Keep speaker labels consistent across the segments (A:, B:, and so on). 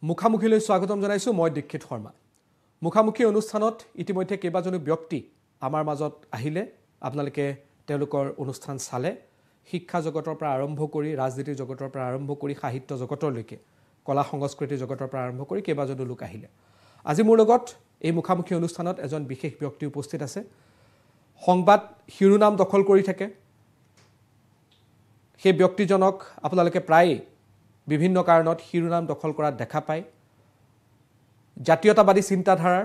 A: মুখামুখিলৈ স্বাগতম জনাইছো মই দীক্ষিত শৰ্মা মুখামুখি অনুষ্ঠানত ইতিমধ্যে কেইবাজনো ব্যক্তি আমাৰ মাজত আহিলে আপোনালোকে তেওঁলোকৰ অনুষ্ঠান চালে শিক্ষা জগতৰ পৰা আৰম্ভ কৰি ৰাজনীতি জগতৰ পৰা আৰম্ভ কৰি সাহিত্য জগতলৈকে কলা সংস্কৃতি জগতৰ পৰা আৰম্ভ কৰি কেইবাজনো লোক আহিলে আজি মোৰ লগত এই মুখামুখি অনুষ্ঠানত এজন বিশেষ ব্যক্তি উপস্থিত আছে সংবাদ শিৰোনাম দখল কৰি থাকে সেই ব্যক্তিজনক আপোনালোকে প্ৰায় বিভিন্ন কাৰণত শিৰোনাম দখল কৰা দেখা পায় জাতীয়তাবাদী চিন্তাধাৰাৰ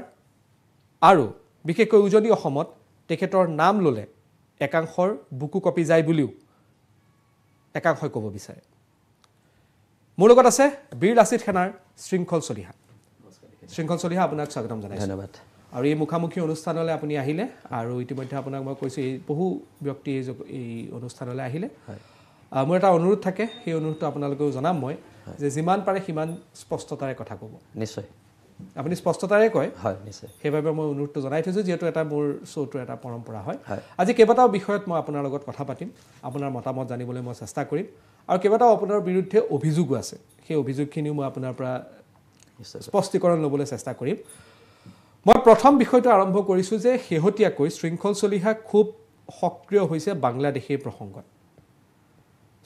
A: আৰু বিশেষকৈ উজনি অসমত তেখেতৰ নাম ললে একাংশৰ বুকু কপি যায় বুলিও একাংশই ক'ব বিচাৰে মোৰ লগত আছে বীৰ লাচিত সেনাৰ শৃংখল চলিহা আপোনাক স্বাগতম জনাইছো
B: ধন্যবাদ
A: আৰু এই মুখামুখি অনুষ্ঠানলৈ আপুনি আহিলে আৰু ইতিমধ্যে আপোনাক মই কৈছো এই বহু ব্যক্তি এই অনুষ্ঠানলৈ আহিলে মোৰ এটা অনুৰোধ থাকে সেই অনুৰোধটো আপোনালোকেও জনাম মই যে যিমান পাৰে সিমান স্পষ্টতাৰে কথা ক'ব
B: নিশ্চয়
A: আপুনি স্পষ্টতাৰে কয়
B: হয় নিশ্চয়
A: সেইবাবে মই অনুৰোধটো জনাই থৈছো যেহেতু এটা মোৰ শ্ব'টোৰ এটা পৰম্পৰা হয় আজি কেইবাটাও বিষয়ত মই আপোনাৰ লগত কথা পাতিম আপোনাৰ মতামত জানিবলৈ মই চেষ্টা কৰিম আৰু কেইবাটাও আপোনাৰ বিৰুদ্ধে অভিযোগো আছে সেই অভিযোগখিনিও মই আপোনাৰ পৰা স্পষ্টীকৰণ ল'বলৈ চেষ্টা কৰিম মই প্ৰথম বিষয়টো আৰম্ভ কৰিছো যে শেহতীয়াকৈ শৃংখল চলিহা খুব সক্ৰিয় হৈছে বাংলাদেশীৰ প্ৰসংগত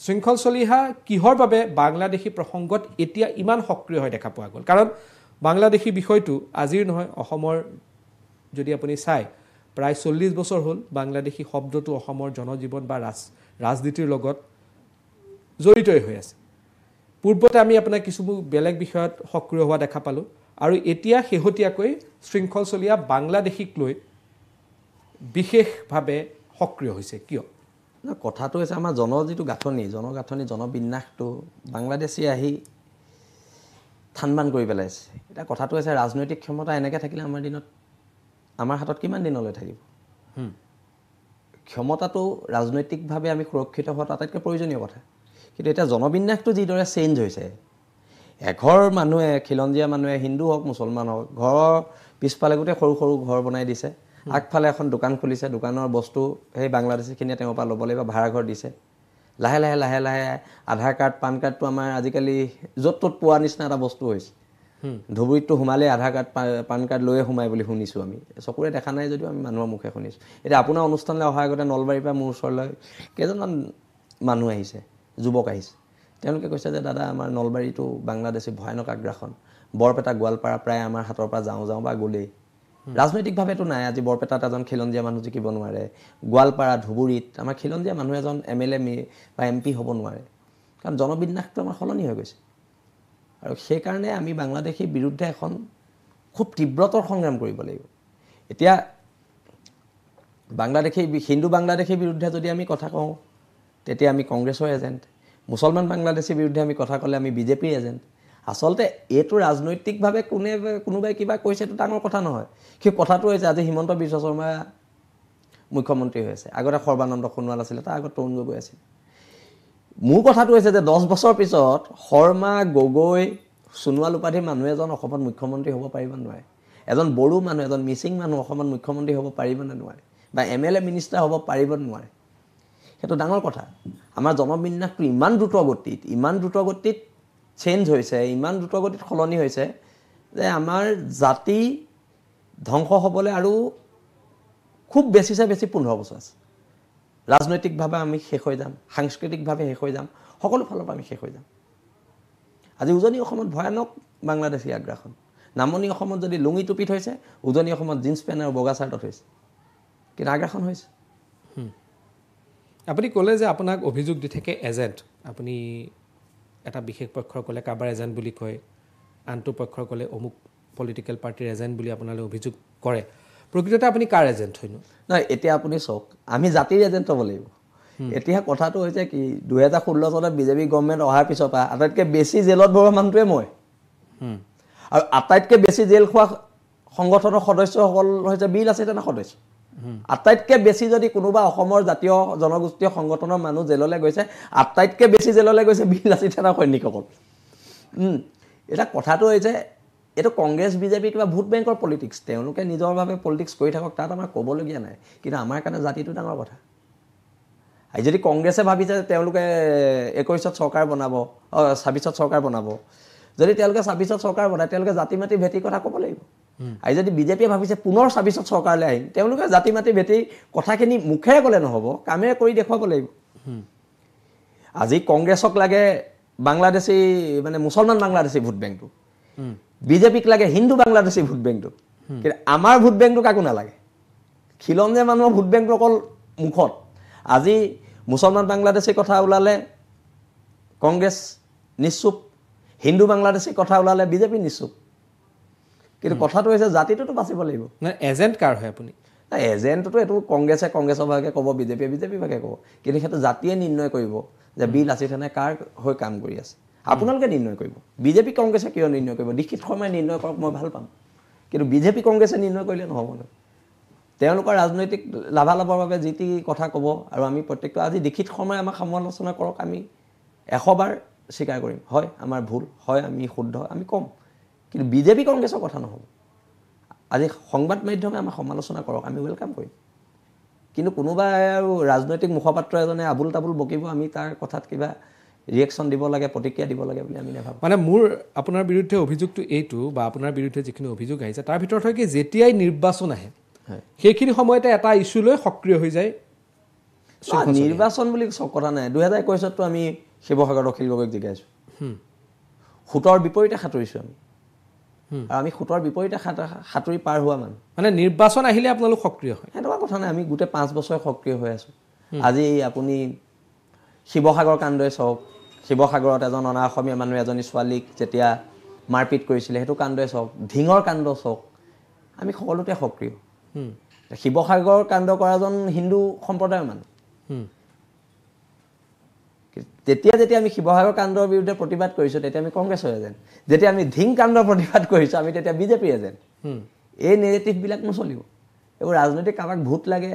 A: শৃংখল চলিহা কিহৰ বাবে বাংলাদেশী প্ৰসংগত এতিয়া ইমান সক্ৰিয় হৈ দেখা পোৱা গ'ল কাৰণ বাংলাদেশী বিষয়টো আজিৰ নহয় অসমৰ যদি আপুনি চাই প্ৰায় 40 বছৰ হ'ল বাংলাদেশী শব্দটো অসমৰ জনজীৱন বা ৰাজনীতিৰ লগত জড়িতই হৈ আছে পূৰ্বতে আমি আপোনাক কিছু বেলেগ বিষয়ত সক্ৰিয় হোৱা দেখা পালোঁ আৰু এতিয়া শেহতীয়াকৈ শৃংখল চলিহা বাংলাদেশীক লৈ বিশেষভাৱে সক্ৰিয় হৈছে কিয়
B: কথাটো হৈছে আমাৰ যিটো জনগাঁথনি জনবিন্যাসটো বাংলাদেশী আহি থানবান কৰি পেলাইছে এটা কথাটো হৈছে ৰাজনৈতিক ক্ষমতা এনেকৈ থাকিলে আমাৰ হাতত কিমান দিনলৈ থাকিব ক্ষমতাটো ৰাজনৈতিকভাৱে আমি সুৰক্ষিত হোৱাটো আটাইতকৈ প্ৰয়োজনীয় কথা কিন্তু এতিয়া জনবিন্যাসটো যিদৰে চেঞ্জ হৈছে এঘৰ মানুহে খিলঞ্জীয়া মানুহে হিন্দু হওক মুছলমান হওক ঘৰৰ পিছফালে গোটেই সৰু সৰু ঘৰ বনাই দিছে আগফালে এখন দোকান খুলিছে দোকানৰ বস্তু সেই বাংলাদেশীখিনিয়ে তেওঁৰ পৰা ল'ব লাগিব ভাড়া ঘৰ দিছে লাহে লাহে আধাৰ কাৰ্ড পান কাৰ্ডটো আমাৰ আজিকালি য'ত ত'ত পোৱা নিচিনা এটা বস্তু হৈছে ধুবুৰীতটো সোমালে আধাৰ কাৰ্ড পান কাৰ্ড লৈয়ে সোমাই বুলি শুনিছোঁ আমি চকুৰে দেখা নাই যদিও আমি মানুহৰ মুখে শুনিছোঁ এতিয়া আপোনাৰ অনুষ্ঠানলৈ অহাৰ আগতে নলবাৰীৰ পৰা মোৰ ওচৰলৈ কেইজনমান মানুহ আহিছে যুৱক আহিছে তেওঁলোকে কৈছে যে দাদা আমাৰ নলবাৰীটো বাংলাদেশী ভয়ানক আগ্ৰাসন বৰপেটা গোৱালপাৰা প্ৰায় আমাৰ হাতৰ পৰা যাওঁ বা গ'লেই ৰাজনৈতিকভাৱেতো নাই আজি বৰপেটাত এজন খিলঞ্জীয়া মানুহ জিকিব নোৱাৰে গোৱালপাৰা ধুবুৰীত আমাৰ খিলঞ্জীয়া মানুহ এজন MLA বা MP হ'ব নোৱাৰে কাৰণ জনবিন্যাসটো আমাৰ সলনি হৈ গৈছে আৰু সেইকাৰণে আমি বাংলাদেশীৰ বিৰুদ্ধে এখন খুব তীব্ৰতৰ সংগ্ৰাম কৰিব লাগিব এতিয়া হিন্দু বাংলাদেশীৰ বিৰুদ্ধে যদি আমি কথা কওঁ তেতিয়া আমি কংগ্ৰেছৰ এজেণ্ট মুছলমান বাংলাদেশীৰ বিৰুদ্ধে আমি কথা ক'লে আমি BJPৰ এজেণ্ট আচলতে এইটো ৰাজনৈতিকভাৱে কোনোবাই কিবা কৈছে এইটো ডাঙৰ কথা নহয় সেই কথাটো হৈছে আজি হিমন্ত বিশ্ব শৰ্মা মুখ্যমন্ত্ৰী হৈ আছে আগতে সৰ্বানন্দ সোণোৱাল আছিলে তাৰ আগত তৰুণ গগৈ আছিল মোৰ কথাটো হৈছে যে 10 বছৰ পিছত শৰ্মা গগৈ সোণোৱাল উপাধিৰ মানুহ এজন অসমত মুখ্যমন্ত্ৰী হ'ব পাৰিব নোৱাৰে এজন বড়ো মানুহ এজন মিচিং মানুহ অসমত মুখ্যমন্ত্ৰী হ'ব পাৰিব নে নোৱাৰে বা MLA মিনিষ্টাৰ হ'ব পাৰিব নোৱাৰে সেইটো ডাঙৰ কথা আমাৰ জনবিন্যাসটো ইমান দ্ৰুতগতিত চেঞ্জ হৈছে ইমান দ্ৰুতগতিত সলনি হৈছে যে আমাৰ জাতি ধ্বংস হ'বলৈ আৰু খুব বেছি 15 বছৰ আছে ৰাজনৈতিকভাৱে আমি শেষ হৈ যাম সাংস্কৃতিকভাৱে শেষ হৈ যাম সকলো ফালৰ পৰা আমি শেষ হৈ যাম আজি উজনি অসমত ভয়ানক বাংলাদেশী আগ্ৰাসন নামনি অসমত যদি লুঙি টুপি থৈছে উজনি অসমত জিন্স পেণ্ট আৰু বগা চাৰ্টত হৈছে কিন্তু আগ্ৰাসন হৈছে
A: আপুনি ক'লে যে আপোনাক অভিযোগ দি থাকে এজেণ্ট আপুনি এটা বিশেষ পক্ষৰ ক'লে কাবাৰ এজেণ্ট বুলি কয় আনটো পক্ষৰ ক'লে অমুক পলিটিকেল পাৰ্টিৰ এজেণ্ট বুলি আপোনালৈ অভিযোগ কৰে প্ৰকৃততে আপুনি কাৰ এজেণ্ট হয়নো
B: নহয় এতিয়া আপুনি চাওক আমি জাতিৰ এজেণ্ট হ'ব লাগিব এতিয়া কথাটো হৈছে কি 2016 চনত BJP গভৰ্ণমেণ্ট অহাৰ পিছৰ পৰা আটাইতকৈ বেছি জেলত ভৰোৱা মানুহটোৱে মই আৰু আটাইতকৈ বেছি জেল খোৱা সংগঠনৰ সদস্যসকল হৈছে বীৰ লাচিত সেনা সদস্য আটাইতকৈ বেছি যদি কোনোবা অসমৰ জাতীয় জনগোষ্ঠীয় সংগঠনৰ মানুহ জেললৈ গৈছে আটাইতকৈ বেছি জেললৈ গৈছে বীৰ লাচিত সেনা সৈনিকসকল এটা কথাটো হৈছে এইটো কংগ্ৰেছ BJP কিবা ভোট বেংকৰ পলিটিক্স তেওঁলোকে নিজৰভাৱে পলিটিক্স কৰি থাকক তাত আমাৰ ক'বলগীয়া নাই কিন্তু আমাৰ কাৰণে জাতিটো ডাঙৰ কথা আৰু যদি কংগ্ৰেছে ভাবিছে তেওঁলোকে 21ত চৰকাৰ বনাব 26ত চৰকাৰ বনাব যদি তেওঁলোকে ২৬ত চৰকাৰ বনায় তেওঁলোকে জাতি মাটি ভেটিৰ কথা ক'ব লাগিব আজি যদি বিজেপিয়ে ভাবিছে পুনৰ ২৬ত চৰকাৰলৈ আহিম তেওঁলোকে জাতি মাটি ভেটিৰ কথাখিনি মুখেৰে ক'লে নহ'ব কামেৰে কৰি দেখুৱাব লাগিব আজি কংগ্ৰেছক লাগে বাংলাদেশী মানে মুছলমান বাংলাদেশী ভোট বেংকটো বিজেপিক লাগে হিন্দু বাংলাদেশী ভোট বেংকটো কিন্তু আমাৰ ভোট বেংকটো কাকো নালাগে খিলঞ্জীয়া মানুহৰ ভোট বেংকটো অকল মুখত আজি মুছলমান বাংলাদেশী কথা ওলালে কংগ্ৰেছ নিশ্চুপ হিন্দু বাংলাদেশী কথা ওলালে বিজেপি নিশ্চুপ কিন্তু কথাটো হৈছে জাতিটোতো বাচিব লাগিব
A: এজেণ্ট কাৰ হয় আপুনি
B: এজেণ্টটো এইটো কংগ্ৰেছৰ ভাগে ক'ব বিজেপিৰ ভাগে ক'ব কিন্তু সেইটো জাতিয়ে নিৰ্ণয় কৰিব যে বি লাচিত সেনাই কাৰ হৈ কাম কৰি আছে আপোনালোকে নিৰ্ণয় কৰিব বিজেপি কংগ্ৰেছে কিয় নিৰ্ণয় কৰিব দীক্ষিত শৰ্মাই নিৰ্ণয় কৰক মই ভাল পাম কিন্তু বিজেপি কংগ্ৰেছে নিৰ্ণয় কৰিলে নহ'ব নহয় তেওঁলোকৰ ৰাজনৈতিক লাভালাভৰ বাবে যি টি কথা ক'ব আৰু আমি প্ৰত্যেকটো আজি দীক্ষিত শৰ্মাই আমাক সমালোচনা কৰক আমি ১০০ বাৰ স্বীকাৰ কৰিম হয় আমাৰ ভুল হয় আমি শুদ্ধ আমি ক'ম কিন্তু বিজেপি কংগ্ৰেছৰ কথা নহ'ব আজি সংবাদ মাধ্যমে আমাক সমালোচনা কৰক আমি ৱেলকাম কৰিম কিন্তু কোনোবাই আৰু ৰাজনৈতিক মুখপাত্ৰ এজনে আবুল তাবুল বকিব আমি তাৰ কথাত কিবা ৰিয়েকশ্যন দিব লাগে প্ৰতিক্ৰিয়া দিব লাগে বুলি আমি নাভাবোঁ
A: মানে মোৰ আপোনাৰ বিৰুদ্ধে অভিযোগটো এইটো বা আপোনাৰ বিৰুদ্ধে যিখিনি অভিযোগ আহিছে তাৰ ভিতৰত হয় কি যেতিয়াই নিৰ্বাচন আহে সেইখিনি সময়তে এটা ইছ্যু লৈ সক্ৰিয় হৈ যায়
B: নিৰ্বাচন বুলি চব কথা নাই ২০২১তো আমি শিৱসাগৰ অখিল গগৈক জিকাইছোঁ সোঁতৰ বিপৰীতে সাঁতুৰিছোঁ আমি আৰু আমি সোঁতৰ বিপৰীতে সাঁতুৰি পাৰ হোৱা মানুহ
A: মানে নিৰ্বাচন আহিলে আপোনালোক সক্ৰিয় হয়
B: এনেকুৱা কথা নাই আমি গোটেই ৫ বছৰ সক্ৰিয় হৈ আছোঁ আজি আপুনি শিৱসাগৰ কাণ্ডই চাওক শিৱসাগৰত এজন অনা অসমীয়া মানুহ এজনী ছোৱালীক যেতিয়া মাৰপিট কৰিছিলে সেইটো কাণ্ডই চাওক ধিঙৰ কাণ্ড চাওক আমি সকলোতে সক্ৰিয় শিৱসাগৰ কাণ্ড কৰাজন হিন্দু সম্প্ৰদায়ৰ মানুহ যেতিয়া আমি শিৱসাগৰ কাণ্ডৰ বিৰুদ্ধে প্ৰতিবাদ কৰিছোঁ তেতিয়া আমি কংগ্ৰেছৰ এজেণ্ট যেতিয়া আমি ধিং কাণ্ডৰ প্ৰতিবাদ কৰিছোঁ আমি তেতিয়া বিজেপিৰ এজেণ্ট এই নেৰেটিভবিলাক নচলিব এইবোৰ ৰাজনৈতিক কাৰোবাক ভোট লাগে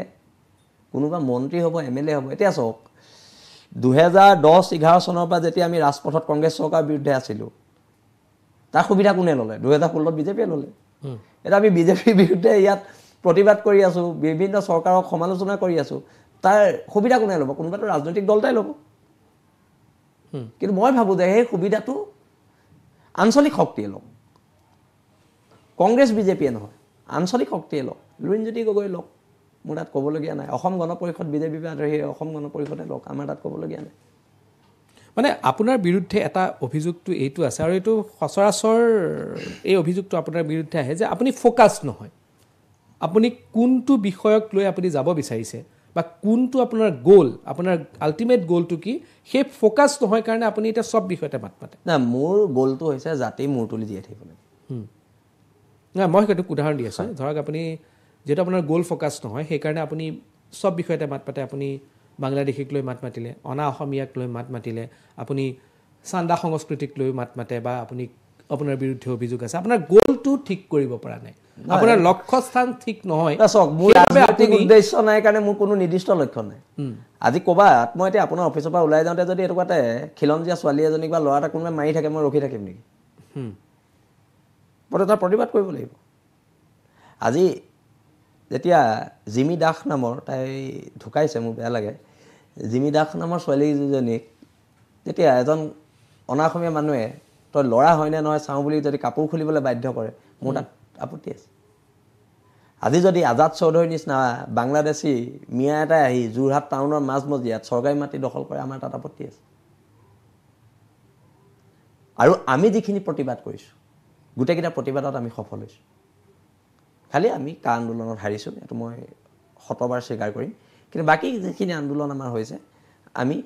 B: কোনোবা মন্ত্ৰী হ'ব MLA হ'ব এতিয়া চাওক ২০১০-১১ চনৰ পৰা যেতিয়া আমি ৰাজপথত কংগ্ৰেছ চৰকাৰৰ বিৰুদ্ধে আছিলোঁ তাৰ সুবিধা কোনে ল'লে ২০১৬ত বিজেপিয়ে ল'লে এতিয়া আমি বিজেপিৰ বিৰুদ্ধে ইয়াত প্ৰতিবাদ কৰি আছোঁ বিভিন্ন চৰকাৰক সমালোচনা কৰি আছোঁ তাৰ সুবিধা কোনে ল'ব কোনোবাটো ৰাজনৈতিক দল এটাই ল'ব কিন্তু মই ভাবোঁ যে সেই সুবিধাটো আঞ্চলিক শক্তিয়ে লওক কংগ্ৰেছ বিজেপিয়ে নহয় আঞ্চলিক শক্তিয়ে লওক লুৰিণজ্যোতি গগৈ লওক মোৰ তাত ক'বলগীয়া নাই অসম গণ পৰিষদ বিজেপি আদৰি অসম গণ পৰিষদে লওক আমাৰ তাত ক'বলগীয়া নাই
A: মানে আপোনাৰ বিৰুদ্ধে এটা অভিযোগটো এইটো আছে আৰু এইটো সচৰাচৰ এই অভিযোগটো আপোনাৰ বিৰুদ্ধে আহে যে আপুনি ফ'কাছ নহয় আপুনি কোনটো বিষয়ক লৈ আপুনি যাব বিচাৰিছে বা কোনটো আপোনাৰ গ'ল আপোনাৰ আল্টিমেট গ'লটো কি সেই ফ'কাছ নহয় কাৰণে আপুনি এতিয়া চব বিষয়তে মাত মাতে
B: না মোৰ গ'লটো হৈছে জাতি মূৰ তুলি জীয়াই থাকিব লাগে
A: নাই মই সেইটো উদাহৰণ দি আছোঁ ধৰক আপুনি যিহেতু আপোনাৰ গ'ল ফ'কাছ নহয় সেইকাৰণে আপুনি চব বিষয়তে মাত পাতে আপুনি বাংলাদেশীক লৈ মাত মাতিলে অনা অসমীয়াক লৈ মাত মাতিলে আপুনি চান্দা সংস্কৃতিক লৈ মাত মাতে বা আপুনি আপোনাৰ বিৰুদ্ধে অভিযোগ আছে আপোনাৰ গ'লটো ঠিক কৰিব পৰা নাই আপোনাৰ লক্ষ্যস্থান ঠিক নহয়
B: চাওক মোৰ ৰাজনৈতিক উদ্দেশ্য নাই কাৰণে মোৰ কোনো নিৰ্দিষ্ট লক্ষ্য নাই আজি ক'ৰবাত মই এতিয়া আপোনাৰ অফিচৰ পৰা ওলাই যাওঁতে যদি এনেকুৱাতে খিলঞ্জীয়া ছোৱালী এজনীক বা ল'ৰা এটা কোনোবাই মাৰি থাকে মই ৰখি থাকিম নেকি মই তাৰ প্ৰতিবাদ কৰিব লাগিব আজি যেতিয়া জিমি দাস নামৰ তাই ঢুকাইছে মোৰ বেয়া লাগে জিমি দাস নামৰ ছোৱালীজনীক যেতিয়া এজন অনা অসমীয়া মানুহে তই ল'ৰা হয়নে নহয় চাওঁ বুলি যদি কাপোৰ খুলিবলৈ বাধ্য কৰে মোৰ তাত আপত্তি আছে আজি যদি আজাদ চৌধুৰীৰ নিচিনা বাংলাদেশী মিয়া এটাই আহি যোৰহাট টাউনৰ মাজমজিয়াত চৰকাৰী মাটি দখল কৰে আমাৰ তাত আপত্তি আছে আৰু আমি যিখিনি প্ৰতিবাদ কৰিছোঁ গোটেইকেইটা প্ৰতিবাদত আমি সফল হৈছোঁ খালি আমি কা আন্দোলনত হাৰিছোঁ এইটো মই শতবাৰ স্বীকাৰ কৰিম কিন্তু বাকী যিখিনি আন্দোলন আমাৰ হৈছে আমি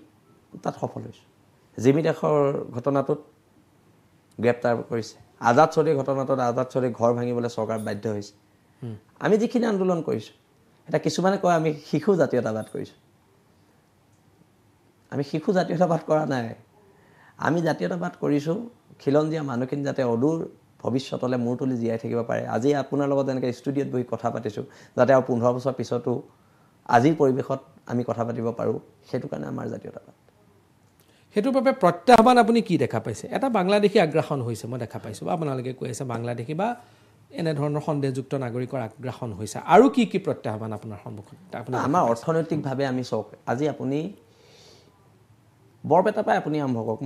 B: তাত সফল হৈছোঁ জিমি দাসৰ ঘটনাটোত গ্ৰেপ্তাৰ কৰিছে আজাদ চৌধুৰীৰ ঘটনাটোত আজাদ চৌধুৰীৰ ঘৰ ভাঙিবলৈ চৰকাৰ বাধ্য হৈছে আমি যিখিনি আন্দোলন কৰিছোঁ এটা কিছুমানে কয় আমি শিশু জাতীয়তাবাদ কৰিছোঁ আমি শিশু জাতীয়তাবাদ কৰা নাই আমি জাতীয়তাবাদ কৰিছোঁ খিলঞ্জীয়া মানুহখিনি যাতে অদূৰ ভৱিষ্যতলৈ মূৰ তুলি জীয়াই থাকিব পাৰে আজি আপোনাৰ লগত যেনেকৈ ষ্টুডিঅ'ত বহি কথা পাতিছোঁ যাতে আৰু 15 বছৰ পিছতো আজিৰ পৰিৱেশত আমি কথা পাতিব পাৰোঁ সেইটো কাৰণে আমাৰ জাতীয়তাবাদ
A: সেইটোৰ বাবে প্ৰত্যাহ্বান আপুনি কি দেখা পাইছে এটা বাংলাদেশী আগ্ৰাসন হৈছে মই দেখা পাইছোঁ বা আপোনালোকে কৈ আছে বাংলাদেশী বা এনেধৰণৰ সন্দেহযুক্ত নাগৰিকৰ আগ্ৰাসন হৈছে আৰু কি কি প্ৰত্যাহ্বান আপোনাৰ সন্মুখত
B: আমাৰ অৰ্থনৈতিকভাৱে আমি চাওক আজি আপুনি বৰপেটাৰ পৰাই আপুনি আৰম্ভ কৰক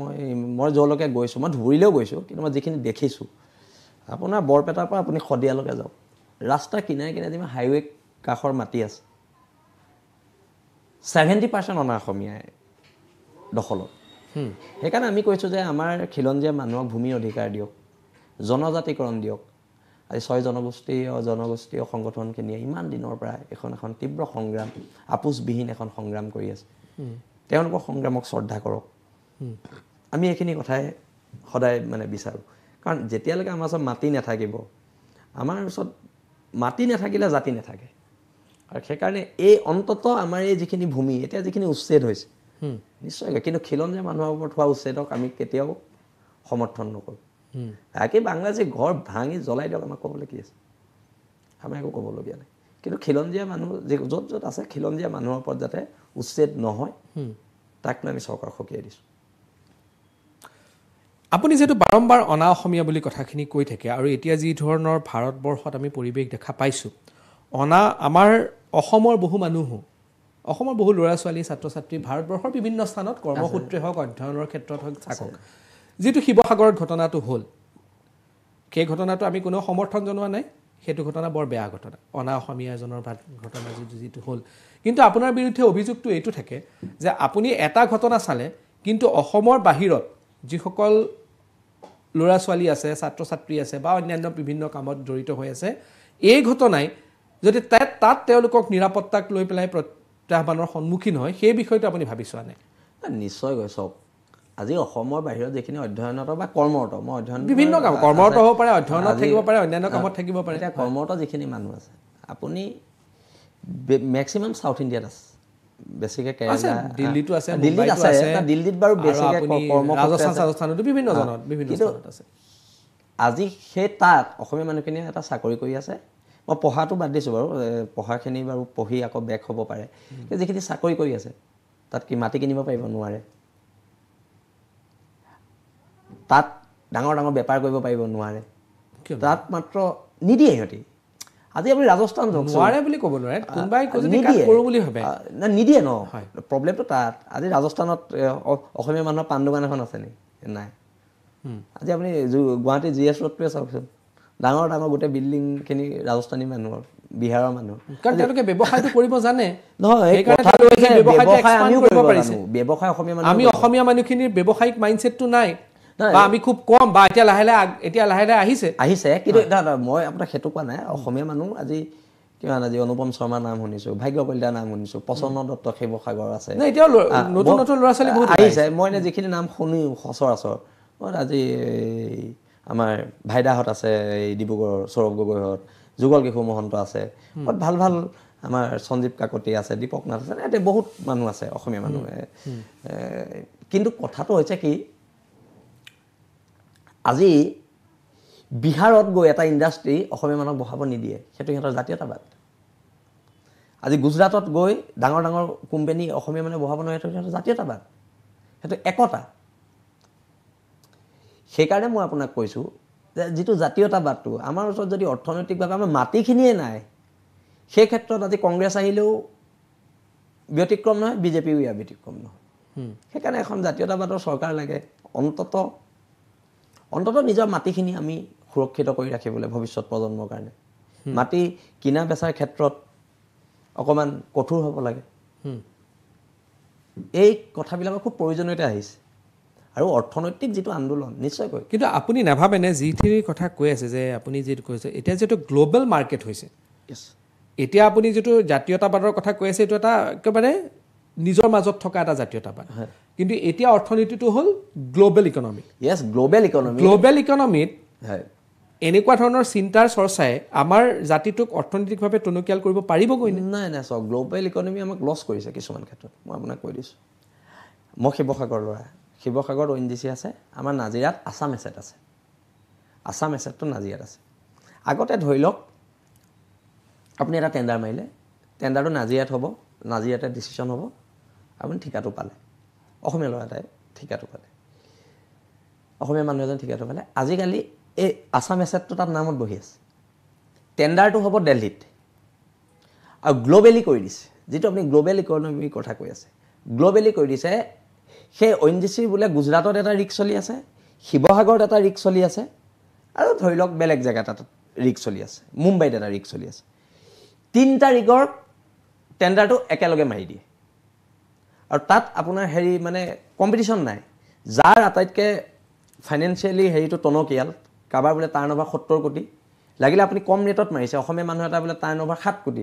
B: মই য'লৈকে গৈছোঁ মই ধুবুৰীলৈও গৈছোঁ কিন্তু মই যিখিনি দেখিছোঁ আপোনাৰ বৰপেটাৰ পৰা আপুনি শদিয়ালৈকে যাওক ৰাস্তাৰ কিনাৰে কিনাৰে যিমান হাইৱে কাষৰ মাটি আছে 70% অনা অসমীয়াই দখলত সেইকাৰণে আমি কৈছোঁ যে আমাৰ খিলঞ্জীয়া মানুহক ভূমিৰ অধিকাৰ দিয়ক জনজাতিকৰণ দিয়ক আজি 6 জনগোষ্ঠীয় সংগঠনখিনিয়ে ইমান দিনৰ পৰা এখন তীব্ৰ সংগ্ৰাম আপোচবিহীন এখন সংগ্ৰাম কৰি আছে তেওঁলোকৰ সংগ্ৰামক শ্ৰদ্ধা কৰক আমি এইখিনি কথাই সদায় মানে বিচাৰোঁ কাৰণ যেতিয়ালৈকে আমাৰ ওচৰত মাটি নাথাকিব আমাৰ ওচৰত মাটি নাথাকিলে জাতি নাথাকে আৰু সেইকাৰণে এই অন্তত আমাৰ এই যিখিনি ভূমি এতিয়া যিখিনি উচ্ছেদ হৈছে নিশ্চয়কৈ কিন্তু খিলঞ্জীয়া মানুহৰ ওপৰত হোৱা উচ্ছেদক আমি কেতিয়াও সমৰ্থন নকৰোঁ বাকী বাংলাদেশী ঘৰ ভাঙি জ্বলাই দিয়ক আমাক ক'বলৈ কি আছে আমাৰ একো ক'বলগীয়া নাই কিন্তু খিলঞ্জীয়া মানুহ য'ত য'ত আছে খিলঞ্জীয়া মানুহৰ ওপৰত যাতে উচ্ছেদ নহয় তাক আমি চৰকাৰক সকীয়াই দিছোঁ
A: আপুনি যেহেতু বাৰম্বাৰ অনা অসমীয়া বুলি কথাখিনি কৈ থাকে আৰু এতিয়া যি ধৰণৰ ভাৰতবৰ্ষত আমি পৰিৱেশ দেখা পাইছোঁ আমাৰ অসমৰ বহু মানুহো অসমৰ বহু ল'ৰা ছোৱালী ছাত্ৰ ছাত্ৰী ভাৰতবৰ্ষৰ বিভিন্ন স্থানত কৰ্মসূত্ৰে হওক অধ্যয়নৰ ক্ষেত্ৰত হওক থাকক যিটো শিৱসাগৰত ঘটনাটো হ'ল সেই ঘটনাটো আমি কোনেও সমৰ্থন জনোৱা নাই সেইটো ঘটনা বৰ বেয়া ঘটনা অনা অসমীয়া এজনৰ ঘটনা যিটো হ'ল কিন্তু আপোনাৰ বিৰুদ্ধে অভিযোগটো এইটো থাকে যে আপুনি এটা ঘটনা চালে কিন্তু অসমৰ বাহিৰত যিসকল ল'ৰা ছোৱালী আছে ছাত্ৰ ছাত্ৰী আছে বা অন্যান্য বিভিন্ন কামত জড়িত হৈ আছে এই ঘটনাই যদি তাত তেওঁলোকক নিৰাপত্তাক লৈ পেলাই প্ৰত্যাহ্বানৰ সন্মুখীন হয় সেই বিষয়টো আপুনি ভাবি চোৱা নাই
B: নিশ্চয় গৈ চাওক আজি অসমৰ বাহিৰত যিখিনি অধ্যয়নত বা কৰ্মৰত মই অধ্যয়ন
A: বিভিন্ন কাম কৰ্মৰত হ'ব পাৰে অধ্যয়নত থাকিব পাৰে অন্যান্য কামত থাকিব পাৰে
B: এতিয়া কৰ্মৰত যিখিনি মানুহ আছে আপুনি মেক্সিমাম চাউথ ইণ্ডিয়াত আছে বেছিকৈ কেৰেলা
A: দিল্লীতো আছে
B: দিল্লীত আছে দিল্লীত বাৰু বেছিকৈ
A: ৰাজস্থানতো বিভিন্ন স্থানত আছে
B: আজি সেই তাত অসমীয়া মানুহখিনিয়ে এটা চাকৰি কৰি আছে মই পঢ়াটো বাদ দিছোঁ বাৰু পঢ়াখিনি বাৰু পঢ়ি আকৌ বেক হ'ব পাৰে যিখিনি চাকৰি কৰি আছে তাত কি মাটি কিনিব পাৰিব নোৱাৰে তাত ডাঙৰ ডাঙৰ বেপাৰ কৰিব পাৰিব নোৱাৰে তাত মাত্ৰ নিদিয়ে সিহঁতি আজি আপুনি ৰাজস্থান যাওক
A: নোৱাৰে বুলি ক'ব নোৱাৰে কোনোবাই কৰোঁ বুলি ভাবে
B: নিদিয়ে ন প্ৰব্লেমটো তাত আজি ৰাজস্থানত অসমীয়া মানুহৰ পাণ দোকান এখন আছে নেকি নাই আজি আপুনি গুৱাহাটী GS ৰোডটোৱে চাওকচোন ডাঙৰ ডাঙৰ গোটেই বিল্ডিংখিনি ৰাজস্থানী মানুহৰ বিহাৰৰ মানুহ
A: কাৰণ তেওঁলোকে ব্যৱসায়টো কৰিব জানে
B: নহয় আমি
A: অসমীয়া মানুহখিনিৰ ব্যৱসায়িক মাইণ্ডছেটটো নাই বা আমি খুব কম বা এতিয়া লাহে লাহে আহিছে
B: কিন্তু মই আপোনাক সেইটো কোৱা নাই অসমীয়া মানুহ আজি কিমান আজি অনুপম শৰ্মাৰ নাম শুনিছোঁ ভাগ্য কলিতাৰ নাম শুনিছোঁ প্ৰসন্ন দত্ত শিৱসাগৰ আছে
A: এতিয়াও নতুন নতুন ল'ৰা ছোৱালী বহুত
B: আহিছে মই যিখিনি নাম শুনি সচৰাচৰ মই আজি আমাৰ ভাইদাহঁত আছে এই ডিব্ৰুগড়ৰ সৌৰভ গগৈহঁত যুগল কিশোৰ মহন্ত আছে বহুত ভাল ভাল আমাৰ সঞ্জীৱ কাকতি আছে দীপক নাথ আছে এতিয়া বহুত মানুহ আছে অসমীয়া মানুহে কিন্তু কথাটো হৈছে কি আজি বিহাৰত গৈ এটা ইণ্ডাষ্ট্ৰী অসমীয়া মানুহক বহাব নিদিয়ে সেইটো সিহঁতৰ জাতীয়তাবাদ আজি গুজৰাটত গৈ ডাঙৰ ডাঙৰ কোম্পানী অসমীয়া মানুহে বহাব নোৱাৰে সেইটো সিহঁতৰ জাতীয়তাবাদ সেইটো একতা সেইকাৰণে মই আপোনাক কৈছোঁ যে যিটো জাতীয়তাবাদটো আমাৰ ওচৰত যদি অৰ্থনৈতিকভাৱে আমাৰ মাটিখিনিয়ে নাই সেই ক্ষেত্ৰত আজি কংগ্ৰেছ আহিলেও ব্যতিক্ৰম নহয় বিজেপিও ইয়াৰ ব্যতিক্ৰম নহয় সেইকাৰণে এখন জাতীয়তাবাদৰ চৰকাৰ লাগে অন্ততঃ নিজৰ মাটিখিনি আমি সুৰক্ষিত কৰি ৰাখিবলৈ ভৱিষ্যত প্ৰজন্মৰ কাৰণে মাটি কিনা বেচাৰ ক্ষেত্ৰত অকণমান কঠোৰ হ'ব লাগে এই কথাবিলাকৰ খুব প্ৰয়োজনীয়তা আহিছে আৰু অৰ্থনৈতিক যিটো আন্দোলন নিশ্চয়কৈ
A: কিন্তু আপুনি নাভাবেনে যিখিনি কথা কৈ আছে যে আপুনি যিটো কৈছে এতিয়া যিটো গ্ল'বেল মাৰ্কেট হৈছে এতিয়া আপুনি যিটো জাতীয়তাবাদৰ কথা কৈ আছে এইটো এটা একেবাৰে নিজৰ মাজত থকা এটা জাতীয়তাবাদ কিন্তু এতিয়া অৰ্থনীতিটো হ'ল গ্ল'বেল ইকনমি গ্ল'বেল ইকনমিত এনেকুৱা ধৰণৰ চিন্তাৰ চৰ্চাই আমাৰ জাতিটোক অৰ্থনৈতিকভাৱে টনকিয়াল কৰিব পাৰিবগৈ
B: নাই চাওক গ্ল'বেল ইকনমি আমাক লছ কৰিছে কিছুমান ক্ষেত্ৰত মই আপোনাক কৈ দিছোঁ মই শিৱসাগৰ ল'ৰা শিৱসাগৰত ONGC আছে আমাৰ নাজিৰাত আছাম এছেট আছে আছাম এছেটটো নাজিৰাত আছে আগতে ধৰি লওক আপুনি এটা টেণ্ডাৰ মাৰিলে টেণ্ডাৰটো নাজিৰাত হ'ব নাজিৰাতে ডিচিশ্যন হ'ব আপুনি ঠিকাটো পালে অসমীয়া ল'ৰা এটাই ঠিকাটো পালে অসমীয়া মানুহ এজন ঠিকাটো পালে আজিকালি এই আছাম এছেটটো তাত নামত বহি আছে টেণ্ডাৰটো হ'ব দিল্লীত আৰু গ্ল'বেলি কৰি দিছে যিটো আপুনি গ্ল'বেল ইকনমিৰ কথা কৈ আছে গ্ল'বেলি কৰি দিছে সেই ONGC বোলে গুজৰাটত এটা ৰিক্স চলি আছে, শিৱসাগৰত এটা ৰিক্স চলি আছে, আৰু ধৰি লওক বেলেগ জেগাত এটা ৰিক্স চলি আছে, মুম্বাইত এটা ৰিক্স চলি আছে। 3টা ৰিগৰ টেণ্ডাৰটো একেলগে মাৰি দিয়ে, আৰু তাত আপোনাৰ হেৰি মানে কম্পিটিশ্যন নাই। যাৰ আটাইতকৈ ফাইনেন্সিয়েলি হেৰিটো টনকিয়াল, কাৰোবাৰ বোলে টাৰ্ণঅভাৰ 70 কোটি, লাগিলে আপুনি কম ৰেটত মাৰিছে, অসমীয়া মানুহ এটা বোলে টাৰ্ণঅভাৰ 7 কোটি,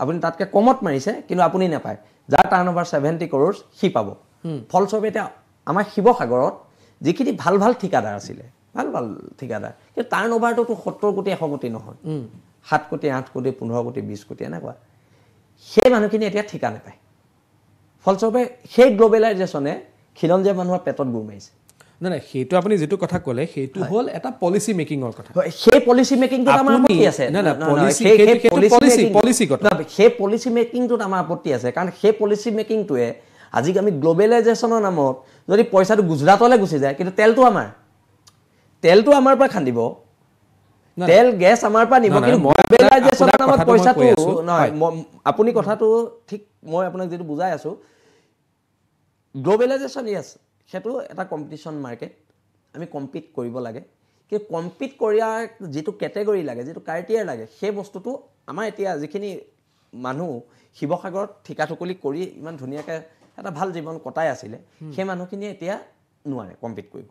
B: আপুনি তাতকৈ কমত মাৰিছে কিন্তু আপুনি নাপায়। যাৰ টাৰ্ণঅভাৰ 70 crores সি পাব। ফলস্বৰূপে এতিয়া আমাৰ শিৱসাগৰত যিখিনি ভাল ভাল ঠিকাদাৰ আছিলে, ভাল ভাল ঠিকাদাৰ, কিন্তু টাৰ্ণঅভাৰটোতো 70 কোটি 100 কোটি নহয়, 7 কোটি 8 কোটি 15 কোটি 20 কোটি এনেকুৱা। সেই মানুহখিনি এতিয়া ঠিকা নাপায়। ফলস্বৰূপে সেই গ্ল'বেলাইজেশ্যনে খিলঞ্জীয়া মানুহৰ পেটত গুৰ মাৰিছে।
A: নাই, সেইটো আপুনি যিটো কথা ক'লে সেইটো হ'ল এটা পলিচি মেকিঙৰ কথা।
B: সেই পলিচি মেকিংটোত আমাৰ আপত্তি আছে। সেই পলিচি মেকিংটোত আমাৰ আপত্তি আছে, কাৰণ সেই পলিচি মেকিংটোৱে আজি আমি গ্ল'বেলাইজেশ্যনৰ নামত যদি পইচাটো গুজৰাটলৈ গুচি যায়, কিন্তু তেলটো আমাৰ পৰা খান্দিব, তেল গেছ আমাৰ পৰা নিব, কিন্তু গ্ল'বেলাইজেশ্যনৰ নামত পইচাটো নহয়। আপুনি কথাটো ঠিক, মই আপোনাক যিটো বুজাই আছো, গ্ল'বেলাইজেশ্যন ইয়েছ, সেইটো এটা কম্পিটিশ্যন মাৰ্কেট, আমি কম্পিট কৰিব লাগে, কিন্তু কম্পিট কৰাৰ যিটো কেটেগৰী লাগে, যিটো ক্ৰাইটেৰিয়া লাগে, সেই বস্তুটো আমাৰ এতিয়া যিখিনি মানুহ শিৱসাগৰত ঠিকা ঠুকলি কৰি ইমান ধুনীয়াকৈ এটা ভাল জীৱন কটাই আছিলে, সেই মানুহখিনিয়ে এতিয়া নোৱাৰে কম্পিট কৰিব,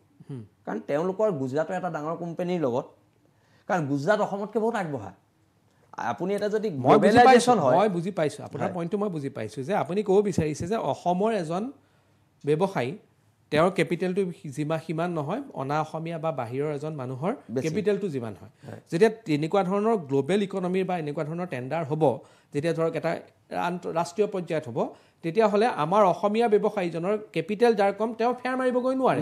B: কাৰণ তেওঁলোকৰ গুজৰাটৰ এটা ডাঙৰ কোম্পানীৰ লগত, কাৰণ গুজৰাট অসমতকৈ বহুত আগবঢ়া। আপুনি এটা যদি গ্ল'বেলাইজেশ্যন হয়,
A: মই বুজি পাইছোঁ আপোনাৰ পইণ্টটো, মই বুজি পাইছোঁ যে আপুনি ক'ব বিচাৰিছে যে অসমৰ এজন ব্যৱসায়ী, তেওঁৰ কেপিটেলটো সিমান নহয়, অনা অসমীয়া বা বাহিৰৰ এজন মানুহৰ কেপিটেলটো যিমান হয়। যেতিয়া তেনেকুৱা ধৰণৰ গ্ল'বেল ইকনমিৰ বা এনেকুৱা ধৰণৰ টেণ্ডাৰ হ'ব, যেতিয়া ধৰক এটা ৰাষ্ট্ৰীয় পৰ্যায়ত হ'ব, তেতিয়াহ'লে আমাৰ অসমীয়া ব্যৱসায়ীজনৰ কেপিটেল যাৰ কম, তেওঁ ফেয়াৰ মাৰিবগৈ নোৱাৰে।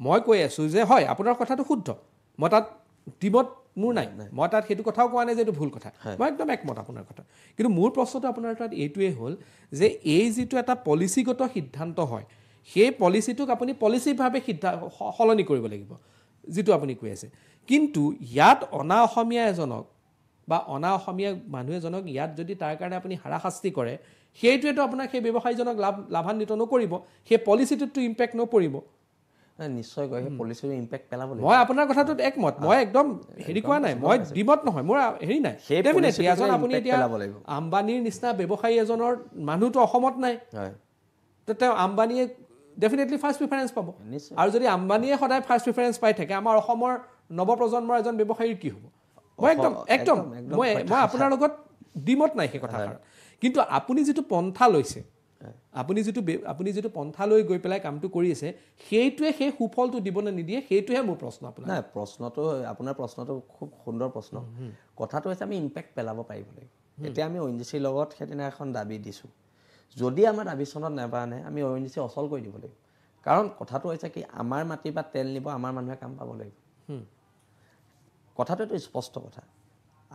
A: মই কৈ আছোঁ যে হয়, আপোনাৰ কথাটো শুদ্ধ, মই তাত দ্বিমত মোৰ নাই, মই তাত সেইটো কথাও কোৱা নাই যে এইটো ভুল কথা, মই একদম একমত আপোনাৰ কথা। কিন্তু মোৰ প্ৰশ্নটো আপোনাৰ তাত এইটোৱেই হ'ল যে এই যিটো এটা পলিচিগত সিদ্ধান্ত হয়, সেই পলিচিটোক আপুনি পলিচিভাৱে সলনি কৰিব লাগিব, যিটো আপুনি কৈ আছে। কিন্তু ইয়াত অনা অসমীয়া এজনক বা অনা অসমীয়া মানুহ এজনক ইয়াত যদি তাৰ কাৰণে আপুনি হাৰাশাস্তি কৰে, সেইটোৱেতো আপোনাক সেই ব্যৱসায়ীজনক লাভান্বিত নকৰিব, সেই পলিচিটোততো ইম্পেক্ট নপৰিব।
B: নিশ্চয়কৈ সেই পলিচিৰ ইম্পেক্ট পেলাব লাগিব।
A: মই আপোনাৰ কথাটোত একমত, মই একদম হেৰি কোৱা নাই, মই দ্বিমত নহয়, মোৰ হেৰি নাই। আপুনি এতিয়া আম্বানীৰ নিচিনা ব্যৱসায়ী এজনৰ মানুহটো অসমত নাই, তো তেওঁ আম্বানীয়ে ডেফিনেটলি ফাৰ্ষ্ট প্ৰিফাৰেঞ্চ পাব। আৰু যদি আম্বানীয়ে সদায় ফাৰ্ষ্ট প্ৰিফাৰেঞ্চ পাই থাকে, আমাৰ অসমৰ নৱপ্ৰজন্মৰ এজন ব্যৱসায়ীৰ কি হ'ব? মই আপোনাৰ লগত দ্বিমত নাই সেই কথাষাৰ। কিন্তু আপুনি যিটো পন্থা লৈছে, আপুনি যিটো পন্থা লৈ গৈ পেলাই কামটো কৰি আছে, সেইটোৱে সেই সুফলটো দিব নে নিদিয়ে, সেইটোহে মোৰ প্ৰশ্ন।
B: নাই, আপোনাৰ প্ৰশ্নটো খুব সুন্দৰ প্ৰশ্ন। কথাটো হৈছে আমি ইম্পেক্ট পেলাব পাৰিব লাগিব। এতিয়া আমি ONGCৰ লগত সেইদিনা এখন দাবী দিছোঁ, যদি আমাৰ দাবী চনত নাবানে, আমি ONGC অচল কৰি দিব লাগিব। কাৰণ কথাটো হৈছে কি, আমাৰ মাটিৰ পৰা তেল নিব, আমাৰ মানুহে কাম পাব লাগিব। কথাটো এইটো স্পষ্ট কথা।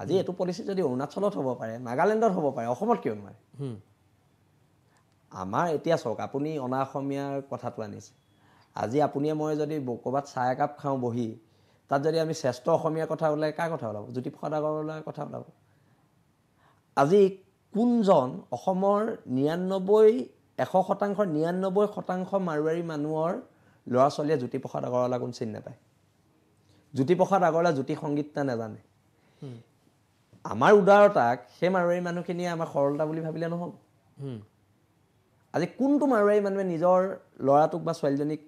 B: আজি এইটো পলিচি যদি অৰুণাচলত হ'ব পাৰে, নাগালেণ্ডত হ'ব পাৰে, অসমত কিয় নোৱাৰে? আমাৰ এতিয়া চাওক, আপুনি অনা অসমীয়াৰ কথাটো আনিছে, আজি আপুনিয়ে মই যদি ক'ৰবাত চাহ একাপ খাওঁ বহি, তাত যদি আমি শ্ৰেষ্ঠ অসমীয়াৰ কথা ওলাই, কাৰ কথা ওলাব? জ্যোতিপ্ৰসাদ আগৰৱালাৰ কথা ওলাব। আজি কোনজন অসমৰ 100% মাৰোৱাৰী মানুহৰ ল'ৰা ছোৱালীয়ে জ্যোতিপ্ৰসাদ আগৰৱালা কোন চিনি নাপায়? জ্যোতিপ্ৰসাদ আগৰৱালা জ্যোতি সংগীতটা নাজানে। আমাৰ উদাৰতাক সেই মাৰোৱাৰী মানুহখিনিয়ে আমাৰ সৰলতা বুলি ভাবিলে নহ'ব। আজি কোনটো মাৰোৱাৰী মানুহে নিজৰ ল'ৰাটোক বা ছোৱালীজনীক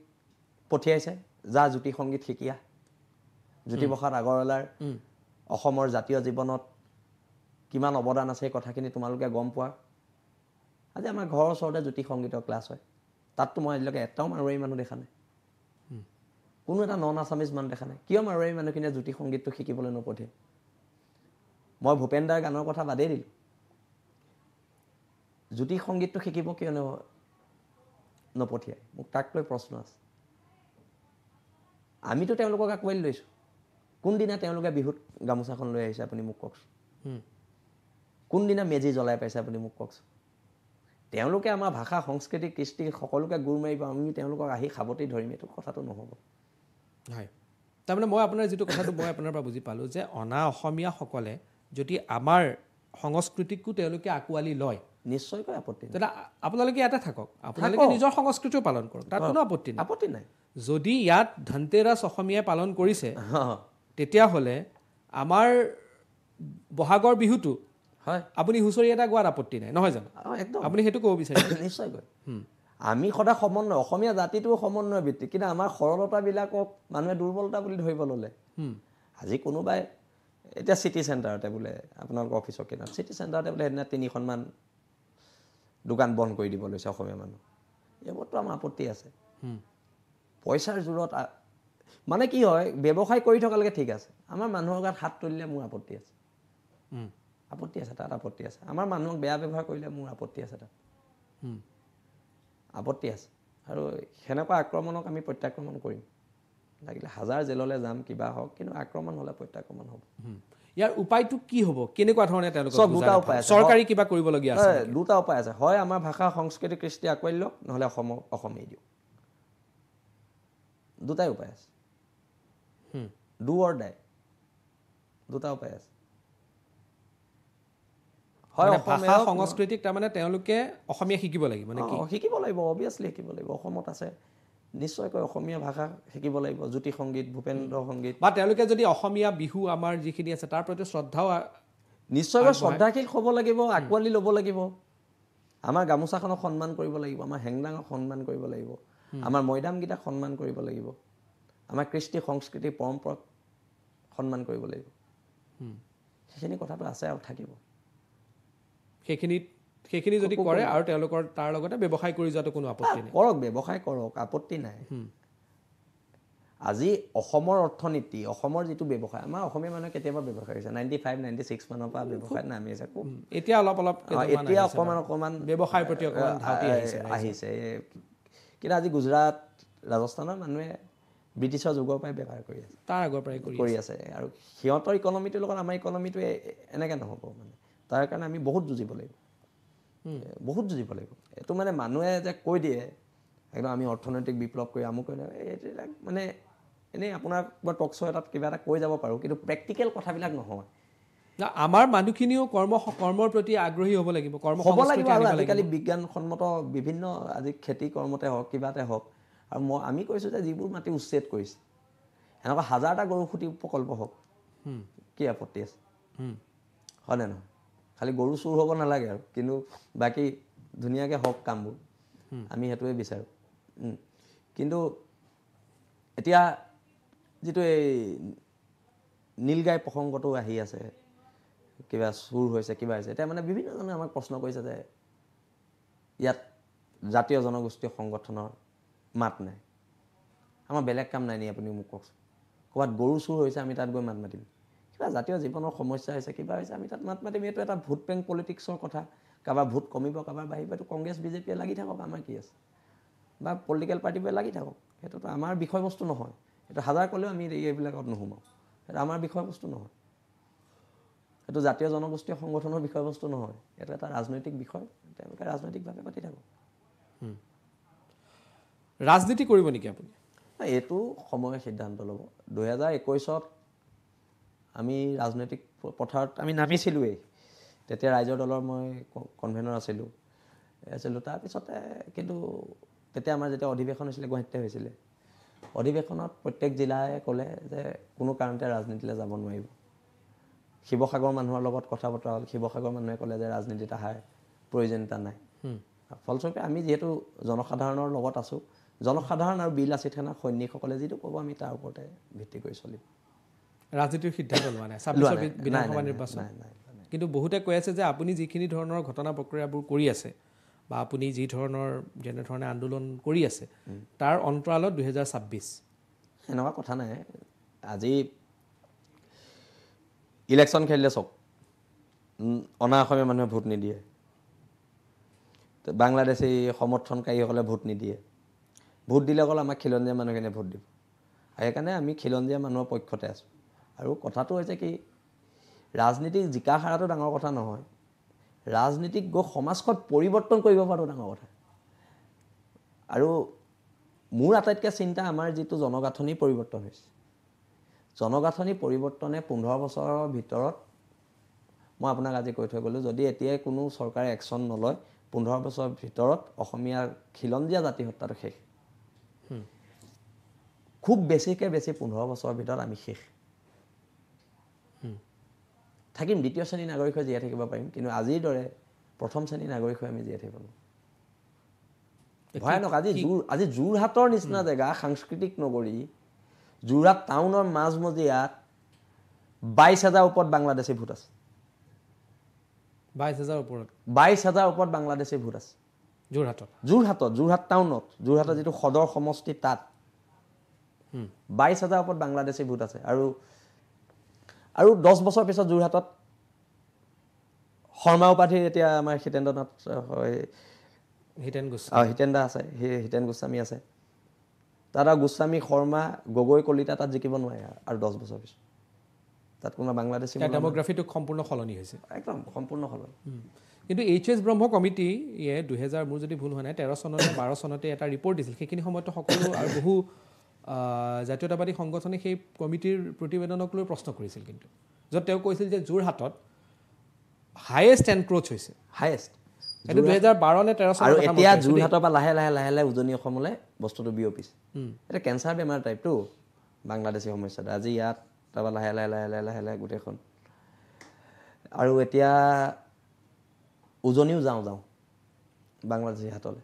B: পঠিয়াইছে যা জ্যোতি সংগীত শিকিয়া? জ্যোতিপ্ৰসাদ আগৰৱালাৰ অসমৰ জাতীয় জীৱনত কিমান অৱদান আছে সেই কথাখিনি তোমালোকে গম পোৱা। আজি আমাৰ ঘৰৰ ওচৰতে জ্যোতি সংগীতৰ ক্লাছ হয়, তাততো মই আজিলৈকে এটাও মাৰোৱাৰী মানুহ দেখা নাই, কোনো এটা নন আছামিজ মানুহ দেখা নাই। কিয় মাৰোৱাৰী মানুহখিনিয়ে জ্যোতি সংগীতটো শিকিবলৈ নপঠিয়াই? মই ভূপেন দাৰ গানৰ কথা বাদেই দিলোঁ, জ্যোতি সংগীতটো শিকিব কিয় নপঠিয়াই? মোক তাক লৈ প্ৰশ্ন আছে। আমিতো তেওঁলোকক আঁকোৱালি লৈছোঁ। কোনদিনা তেওঁলোকে বিহুত গামোচাখন লৈ আহিছে আপুনি মোক কওকচোন? কোনদিনা মেজি জ্বলাই পাইছে আপুনি মোক কওকচোন? তেওঁলোকে আমাৰ ভাষা, সংস্কৃতি, কৃষ্টি সকলোকে গুৰ মাৰিব, আমি তেওঁলোকক আহি সাৱটি ধৰিম, এইটো কথাটো নহ'ব।
A: হয়, তাৰমানে মই আপোনাৰ যিটো কথাটো মই আপোনাৰ পৰা বুজি পালোঁ যে অনা অসমীয়াসকলে যদি আমাৰ সংস্কৃতিকো তেওঁলোকে আঁকোৱালি লয়,
B: নিশ্চয়কৈ আপত্তি নাই।
A: তেতিয়া আপোনালোকে ইয়াতে থাকক, আপোনালোকে নিজৰ সংস্কৃতিও পালন কৰক, তাত কোনো আপত্তি নাই।
B: আপত্তি নাই।
A: যদি ইয়াত ধনতেৰাছ অসমীয়াই পালন কৰিছে তেতিয়াহ'লে আমাৰ বহাগৰ বিহুটো
B: হয়
A: আপুনি হুঁচৰি এটা গোৱাত আপত্তি নাই, নহয় জানো?
B: একদম
A: আপুনি সেইটো ক'ব বিচাৰিছে?
B: নিশ্চয়কৈ। আমি সদায় সমন্বয়, অসমীয়া জাতিটো সমন্বয় ভিত্তিক, কিন্তু আমাৰ সৰলতাবিলাকক মানুহে দুৰ্বলতা বুলি ধৰিব ল'লে। আজি কোনোবাই এতিয়া চিটি চেণ্টাৰতে বোলে আপোনালোকৰ অফিচৰ কিনাৰত চিটি চেণ্টাৰতে বোলে সেইদিনা 3খনমান দোকান বন্ধ কৰি দিব লৈছে অসমীয়া মানুহ। এইবোৰতো আমাৰ আপত্তি আছে। পইচাৰ জোৰত মানে কি হয়, ব্যৱসায় কৰি থকালৈকে ঠিক আছে, আমাৰ মানুহৰ গাত হাত তুলিলে মোৰ আপত্তি আছে। আপত্তি আছে, তাত আপত্তি আছে। আমাৰ মানুহক বেয়া ব্যৱহাৰ কৰিলে মোৰ আপত্তি আছে, তাত আপত্তি আছে। আৰু সেনেকুৱা আক্ৰমণক আমি প্ৰত্যাক্ৰমণ কৰিম, লাগিলে 1000 জেললৈ যাম, কিবা হওক, কিন্তু আক্ৰমণ হ'লে প্ৰত্যাক্ৰমণ হ'ব।
A: ইয়াৰ উপায়টো কি হ'ব? কেনেকুৱা ধৰণে তেওঁলোকক
B: দুটা উপায় আছে।
A: চৰকাৰী কিবা কৰিবলগীয়া আছে?
B: দুটা উপায় আছে। হয় আমাৰ ভাষা, সংস্কৃতি, কৃষ্টি আঁকোৱালি লওক, নহ'লে অসমীয়া দিয়ক। দুটাই উপায় আছে। ডু অৰ ডাই, দুটা উপায় আছে। হয়
A: ভাষা সংস্কৃতিক তাৰমানে তেওঁলোকে অসমীয়া শিকিব লাগিব, মানে কি
B: শিকিব লাগিব? অবভিয়াছলি শিকিব লাগিব। অসমত আছে নিশ্চয়কৈ অসমীয়া ভাষা শিকিব লাগিব, জ্যোতি সংগীত, ভূপেন্দ্ৰ সংগীত,
A: বা তেওঁলোকে যদি অসমীয়া বিহু আমাৰ যিখিনি আছে তাৰ প্ৰতি শ্ৰদ্ধাও
B: নিশ্চয়কৈ শ্ৰদ্ধাশীল হ'ব লাগিব, আঁকোৱালি ল'ব লাগিব। আমাৰ গামোচাখনক সন্মান কৰিব লাগিব, আমাৰ হেংদাঙক সন্মান কৰিব লাগিব, আমাৰ মৈদামকেইটাক সন্মান কৰিব লাগিব, আমাৰ কৃষ্টি সংস্কৃতি পৰম্পৰাক সন্মান কৰিব লাগিব। সেইখিনি কথাটো আছে আৰু থাকিব।
A: সেইখিনি যদি কৰে আৰু তেওঁলোকৰ তাৰ লগতে ব্যৱসায় কৰি যোৱাটো কোনো আপত্তি নাই।
B: কৰক, ব্যৱসায় কৰক, আপত্তি নাই। আজি অসমৰ অৰ্থনীতি, অসমৰ যিটো ব্যৱসায়, আমাৰ অসমীয়া মানুহে কেতিয়াবা ব্যৱসায় কৰিছে 95-96 মানৰ পৰা ব্যৱসায়ত নামি আছে।
A: এতিয়া অলপ
B: এতিয়া অকণমান
A: ব্যৱসায়ৰ প্ৰতি অকণমান ধাউতি
B: আহিছে। কিন্তু আজি গুজৰাট, ৰাজস্থানৰ মানুহে ব্ৰিটিছৰ যুগৰ পৰাই ব্যৱসায় কৰি আছে,
A: তাৰ আগৰ পৰাই
B: কৰি আছে। আৰু সিহঁতৰ ইকনমিটোৰ লগত আমাৰ ইকনমিটোৱে এনেকৈ নহ'ব। মানে তাৰ কাৰণে আমি বহুত যুঁজিব লাগিব, বহুত যুঁজিব লাগিব। এইটো মানে মানুহে যে কৈ দিয়ে একদম আমি অৰ্থনৈতিক বিপ্লৱ কৰি আমুক কৰি, এইবিলাক মানে এনেই আপোনাৰ মই টক শ্ব' এটাত কিবা এটা কৈ যাব পাৰোঁ, কিন্তু প্ৰেক্টিকেল কথাবিলাক নহয়।
A: আমাৰ মানুহখিনিও কৰ্মৰ প্ৰতি আগ্ৰহী হ'ব লাগিব,
B: হ'ব লাগিব। আৰু আজিকালি বিজ্ঞানসন্মত বিভিন্ন আজি খেতি কৰ্মতে হওক, কিবাতে হওক। আৰু আমি কৈছোঁ যে যিবোৰ মাটি উচ্ছেদ কৰিছে, এনেকুৱা 1000টা গৰু খুটি প্ৰকল্প হওক, কি আপত্তি আছে? হয়নে নহয়? খালি গৰু চুৰ হ'ব নালাগে আৰু, কিন্তু বাকী ধুনীয়াকৈ হওক কামবোৰ, আমি সেইটোৱে বিচাৰোঁ। কিন্তু এতিয়া যিটো এই নীলগাই প্ৰসংগটো আহি আছে, কিবা চুৰ হৈছে, কিবা হৈছে, এতিয়া মানে বিভিন্নজনে আমাক প্ৰশ্ন কৰিছে যে ইয়াত জাতীয় জনগোষ্ঠীয় সংগঠনৰ মাত নাই। আমাৰ বেলেগ কাম নাই নি? আপুনি মোক কওকচোন। ক'ৰবাত গৰু চুৰ হৈছে, আমি তাত গৈ মাত মাতিম? কিবা জাতীয় জীৱনৰ সমস্যা হৈছে, কিবা হৈছে, আমি তাত মাত মাতিম? এইটো এটা ভোট বেংক পলিটিক্সৰ কথা। কাৰোবাৰ ভোট কমিব, কাৰোবাৰ বাঢ়িব, এইটো কংগ্ৰেছ বিজেপিয়ে লাগি থাকক, আমাৰ কি আছে? বা পলিটিকেল পাৰ্টিবোৰে লাগি থাকক, সেইটোতো আমাৰ বিষয়বস্তু নহয়। এইটো 1000 ক'লেও আমি এইবিলাকত নোসোমাওঁ, সেইটো আমাৰ বিষয়বস্তু নহয়। এইটো জাতীয় জনগোষ্ঠীয় সংগঠনৰ বিষয়বস্তু নহয়, এইটো এটা ৰাজনৈতিক বিষয়। তেওঁলোকে ৰাজনৈতিকভাৱে পাতি থাকক।
A: ৰাজনীতি কৰিব নেকি আপুনি?
B: এইটো সময়ে সিদ্ধান্ত ল'ব। 2021ত আমি ৰাজনৈতিক পথাৰত আমি নামিছিলোঁৱেই। তেতিয়া ৰাইজৰ দলৰ মই কনভেনৰ আছিলোঁ। তাৰপিছতে কিন্তু তেতিয়া আমাৰ যেতিয়া অধিৱেশন হৈছিলে, গুৱাহাটীতে হৈছিলে, অধিৱেশনত প্ৰত্যেক জিলাই ক'লে যে কোনো কাৰণতে ৰাজনীতিলৈ যাব নোৱাৰিব। শিৱসাগৰ মানুহৰ লগত কথা বতৰা হ'ল, শিৱসাগৰ মানুহে ক'লে যে ৰাজনীতিত অহাৰ প্ৰয়োজনীয়তা নাই। ফলস্বৰূপে আমি যিহেতু জনসাধাৰণৰ লগত আছোঁ, জনসাধাৰণ আৰু বিলাসী থানাৰ সৈনিকসকলে যিটো ক'ব আমি তাৰ ওপৰতে ভিত্তি কৰি চলিম।
A: ৰাজনীতিৰ সিদ্ধান্ত লোৱা নাই 26ৰ বিধানসভা নিৰ্বাচন? কিন্তু বহুতে কৈ আছে যে আপুনি যিখিনি ধৰণৰ ঘটনা প্ৰক্ৰিয়াবোৰ কৰি আছে, বা আপুনি যি ধৰণৰ যেনেধৰণে আন্দোলন কৰি আছে, তাৰ অন্তৰালত 2026
B: এনেকুৱা কথা নাই। আজি ইলেকশ্যন খেলিলে চাওক, অনা অসমীয়া মানুহে ভোট নিদিয়ে, বাংলাদেশী সমৰ্থনকাৰীসকলে ভোট নিদিয়ে। ভোট দিলে অকল আমাক খিলঞ্জীয়া মানুহখিনিয়ে ভোট দিব। সেইকাৰণে আমি খিলঞ্জীয়া মানুহৰ পক্ষতে আছোঁ। আৰু কথাটো হৈছে কি, ৰাজনীতিক জিকা হাৰাটো ডাঙৰ কথা নহয়, ৰাজনীতিক গৈ সমাজখন পৰিৱৰ্তন কৰিব পৰাটো ডাঙৰ কথা। আৰু মোৰ আটাইতকৈ চিন্তা আমাৰ যিটো জনগাঁথনি পৰিৱৰ্তন হৈছে, জনগাঁথনি পৰিৱৰ্তনে 15 বছৰৰ ভিতৰত মই আপোনাক আজি কৈ থৈ গ'লোঁ যদি এতিয়াই কোনো চৰকাৰে একশ্যন নলয় 15 বছৰৰ ভিতৰত অসমীয়াৰ খিলঞ্জীয়া জাতি হত্যাটো শেষ খুব বেছিকৈ বেছি 15 বছৰৰ ভিতৰত আমি শেষ থাকিম দ্বিতীয় শ্ৰেণীৰ নাগৰিক হৈ জীয়াই থাকিব পাৰিম কিন্তু আজিৰ দৰে প্ৰথম শ্ৰেণীৰ নাগৰিক হৈ আমি জীয়াই থাকিব নোৱাৰোঁ ভয়ানক আজি যোৰহাটৰ নিচিনা জেগা সাংস্কৃতিক নগৰী যোৰহাট টাউনৰ মাজমজিয়াত 22,000 ওপৰত বাংলাদেশী ভোট আছে
A: 22,000 ওপৰত
B: 22,000 ওপৰত বাংলাদেশী ভোট আছে যোৰহাট টাউনত যোৰহাটৰ যিটো সদৰ সমষ্টি তাত 22,000 ওপৰত বাংলাদেশী ভোট আছে আৰু 10 বছৰ পিছত যোৰহাটত শৰ্মা উপাধিৰ এতিয়া আমাৰ হিতেন্দ্ৰনাথ হিতেন দা আছে হিতেন গোস্বামী আছে তাত আৰু গোস্বামী শৰ্মা গগৈ কলিতা তাত জিকিব নোৱাৰে আৰু 10 বছৰ পিছত তাত কোনো বাংলাদেশী
A: ডেমোগ্ৰাফিটো সম্পূৰ্ণ সলনি হৈছে
B: একদম সম্পূৰ্ণ সলনি
A: কিন্তু এইচ ব্ৰহ্ম কমিটি ইয়ে 2000 মোৰ যদি ভুল হোৱা নাই 13 চনতে 12 চনতে এটা ৰিপৰ্ট দিছিল সেইখিনি সময়তো সকলো আৰু বহু জাতীয়তাবাদী সংগঠনে সেই কমিটিৰ প্ৰতিবেদনক লৈ প্ৰশ্ন কৰিছিল কিন্তু য'ত তেওঁ কৈছিল যে যোৰহাটত হাইয়েষ্ট এনক্ৰোচ হৈছে
B: হাইয়েষ্ট
A: এইটো 2012 নে 13 চনত
B: আৰু এতিয়া যোৰহাটৰ পৰা লাহে লাহে উজনি অসমলৈ বস্তুটো বিয়পিছে এটা কেঞ্চাৰ বেমাৰ টাইপটো বাংলাদেশী সমস্যাটো আজি ইয়াত তাৰপৰা লাহে লাহে গোটেইখন আৰু এতিয়া উজনিও যাওঁ বাংলাদেশী হাতলৈ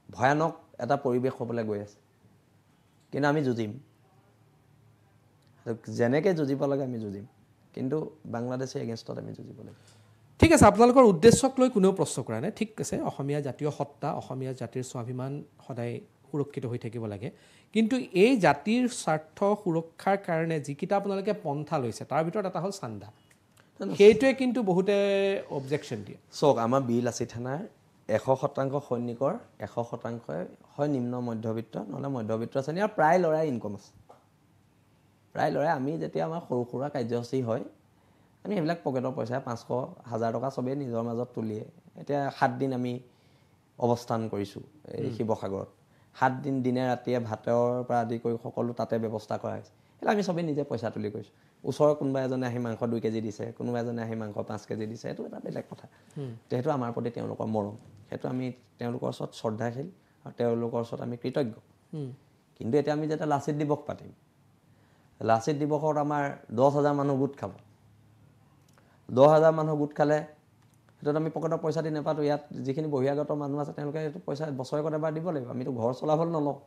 B: ভয়ানক এটা পৰিৱেশ হ'বলৈ গৈ আছে কিন্তু আমি যুঁজিম যেনেকৈ যুঁজিব লাগে আমি যুঁজিম কিন্তু বাংলাদেশী এগেইনষ্টত আমি যুঁজিব লাগিব
A: ঠিক আছে আপোনালোকৰ উদ্দেশ্যক লৈ কোনেও প্ৰশ্ন কৰা নাই ঠিক আছে অসমীয়া জাতীয় সত্তা অসমীয়া জাতিৰ স্বাভিমান সদায় সুৰক্ষিত হৈ থাকিব লাগে কিন্তু এই জাতিৰ স্বাৰ্থ সুৰক্ষাৰ কাৰণে যিকেইটা আপোনালোকে পন্থা লৈছে তাৰ ভিতৰত এটা হ'ল চান্দা সেইটোৱে কিন্তু বহুতে অবজেকশ্যন দিয়ে
B: চাওক আমাৰ বিল আছি থানাৰ 100% সৈনিকৰ 100% হয় নিম্ন মধ্যবিত্ত নহ'লে মধ্যবিত্ত শ্ৰেণী আৰু প্ৰায় ল'ৰাই ইনকম আছে প্ৰায় ল'ৰাই আমি যেতিয়া আমাৰ সৰু সুৰা কাৰ্যসূচী হয় আমি এইবিলাক পকেটৰ পইচা 500,000 টকা চবেই নিজৰ মাজত তুলিয়ে এতিয়া 7 দিন আমি অৱস্থান কৰিছোঁ এই শিৱসাগৰত 7 দিন দিনে ৰাতিয়ে ভাতৰ পৰা আদি কৰি সকলো তাতে ব্যৱস্থা কৰা হৈছে এতিয়া আমি চবেই নিজে পইচা তুলি কৰিছোঁ ওচৰৰ কোনোবা এজনে আহি মাংস 2 কেজি দিছে কোনোবা এজনে আহি মাংস 5 কেজি দিছে এইটো এটা বেলেগ কথা সেইটো আমাৰ প্ৰতি তেওঁলোকৰ মৰম সেইটো আমি তেওঁলোকৰ ওচৰত শ্ৰদ্ধাশীল আৰু তেওঁলোকৰ ওচৰত আমি কৃতজ্ঞ কিন্তু এতিয়া আমি যেতিয়া লাচিত দিৱস পাতিম লাচিত দিৱসত আমাৰ 10,000 মানুহ গোট খাব 10,000 মানুহ গোট খালে সেইটোত আমি পকেটৰ পইচা দি নাপাতো ইয়াত যিখিনি বহিৰাগত মানুহ আছে তেওঁলোকে সেইটো পইচা বছৰেকত এবাৰ দিব লাগিব আমিতো ঘৰ চলাবলৈ নলওঁ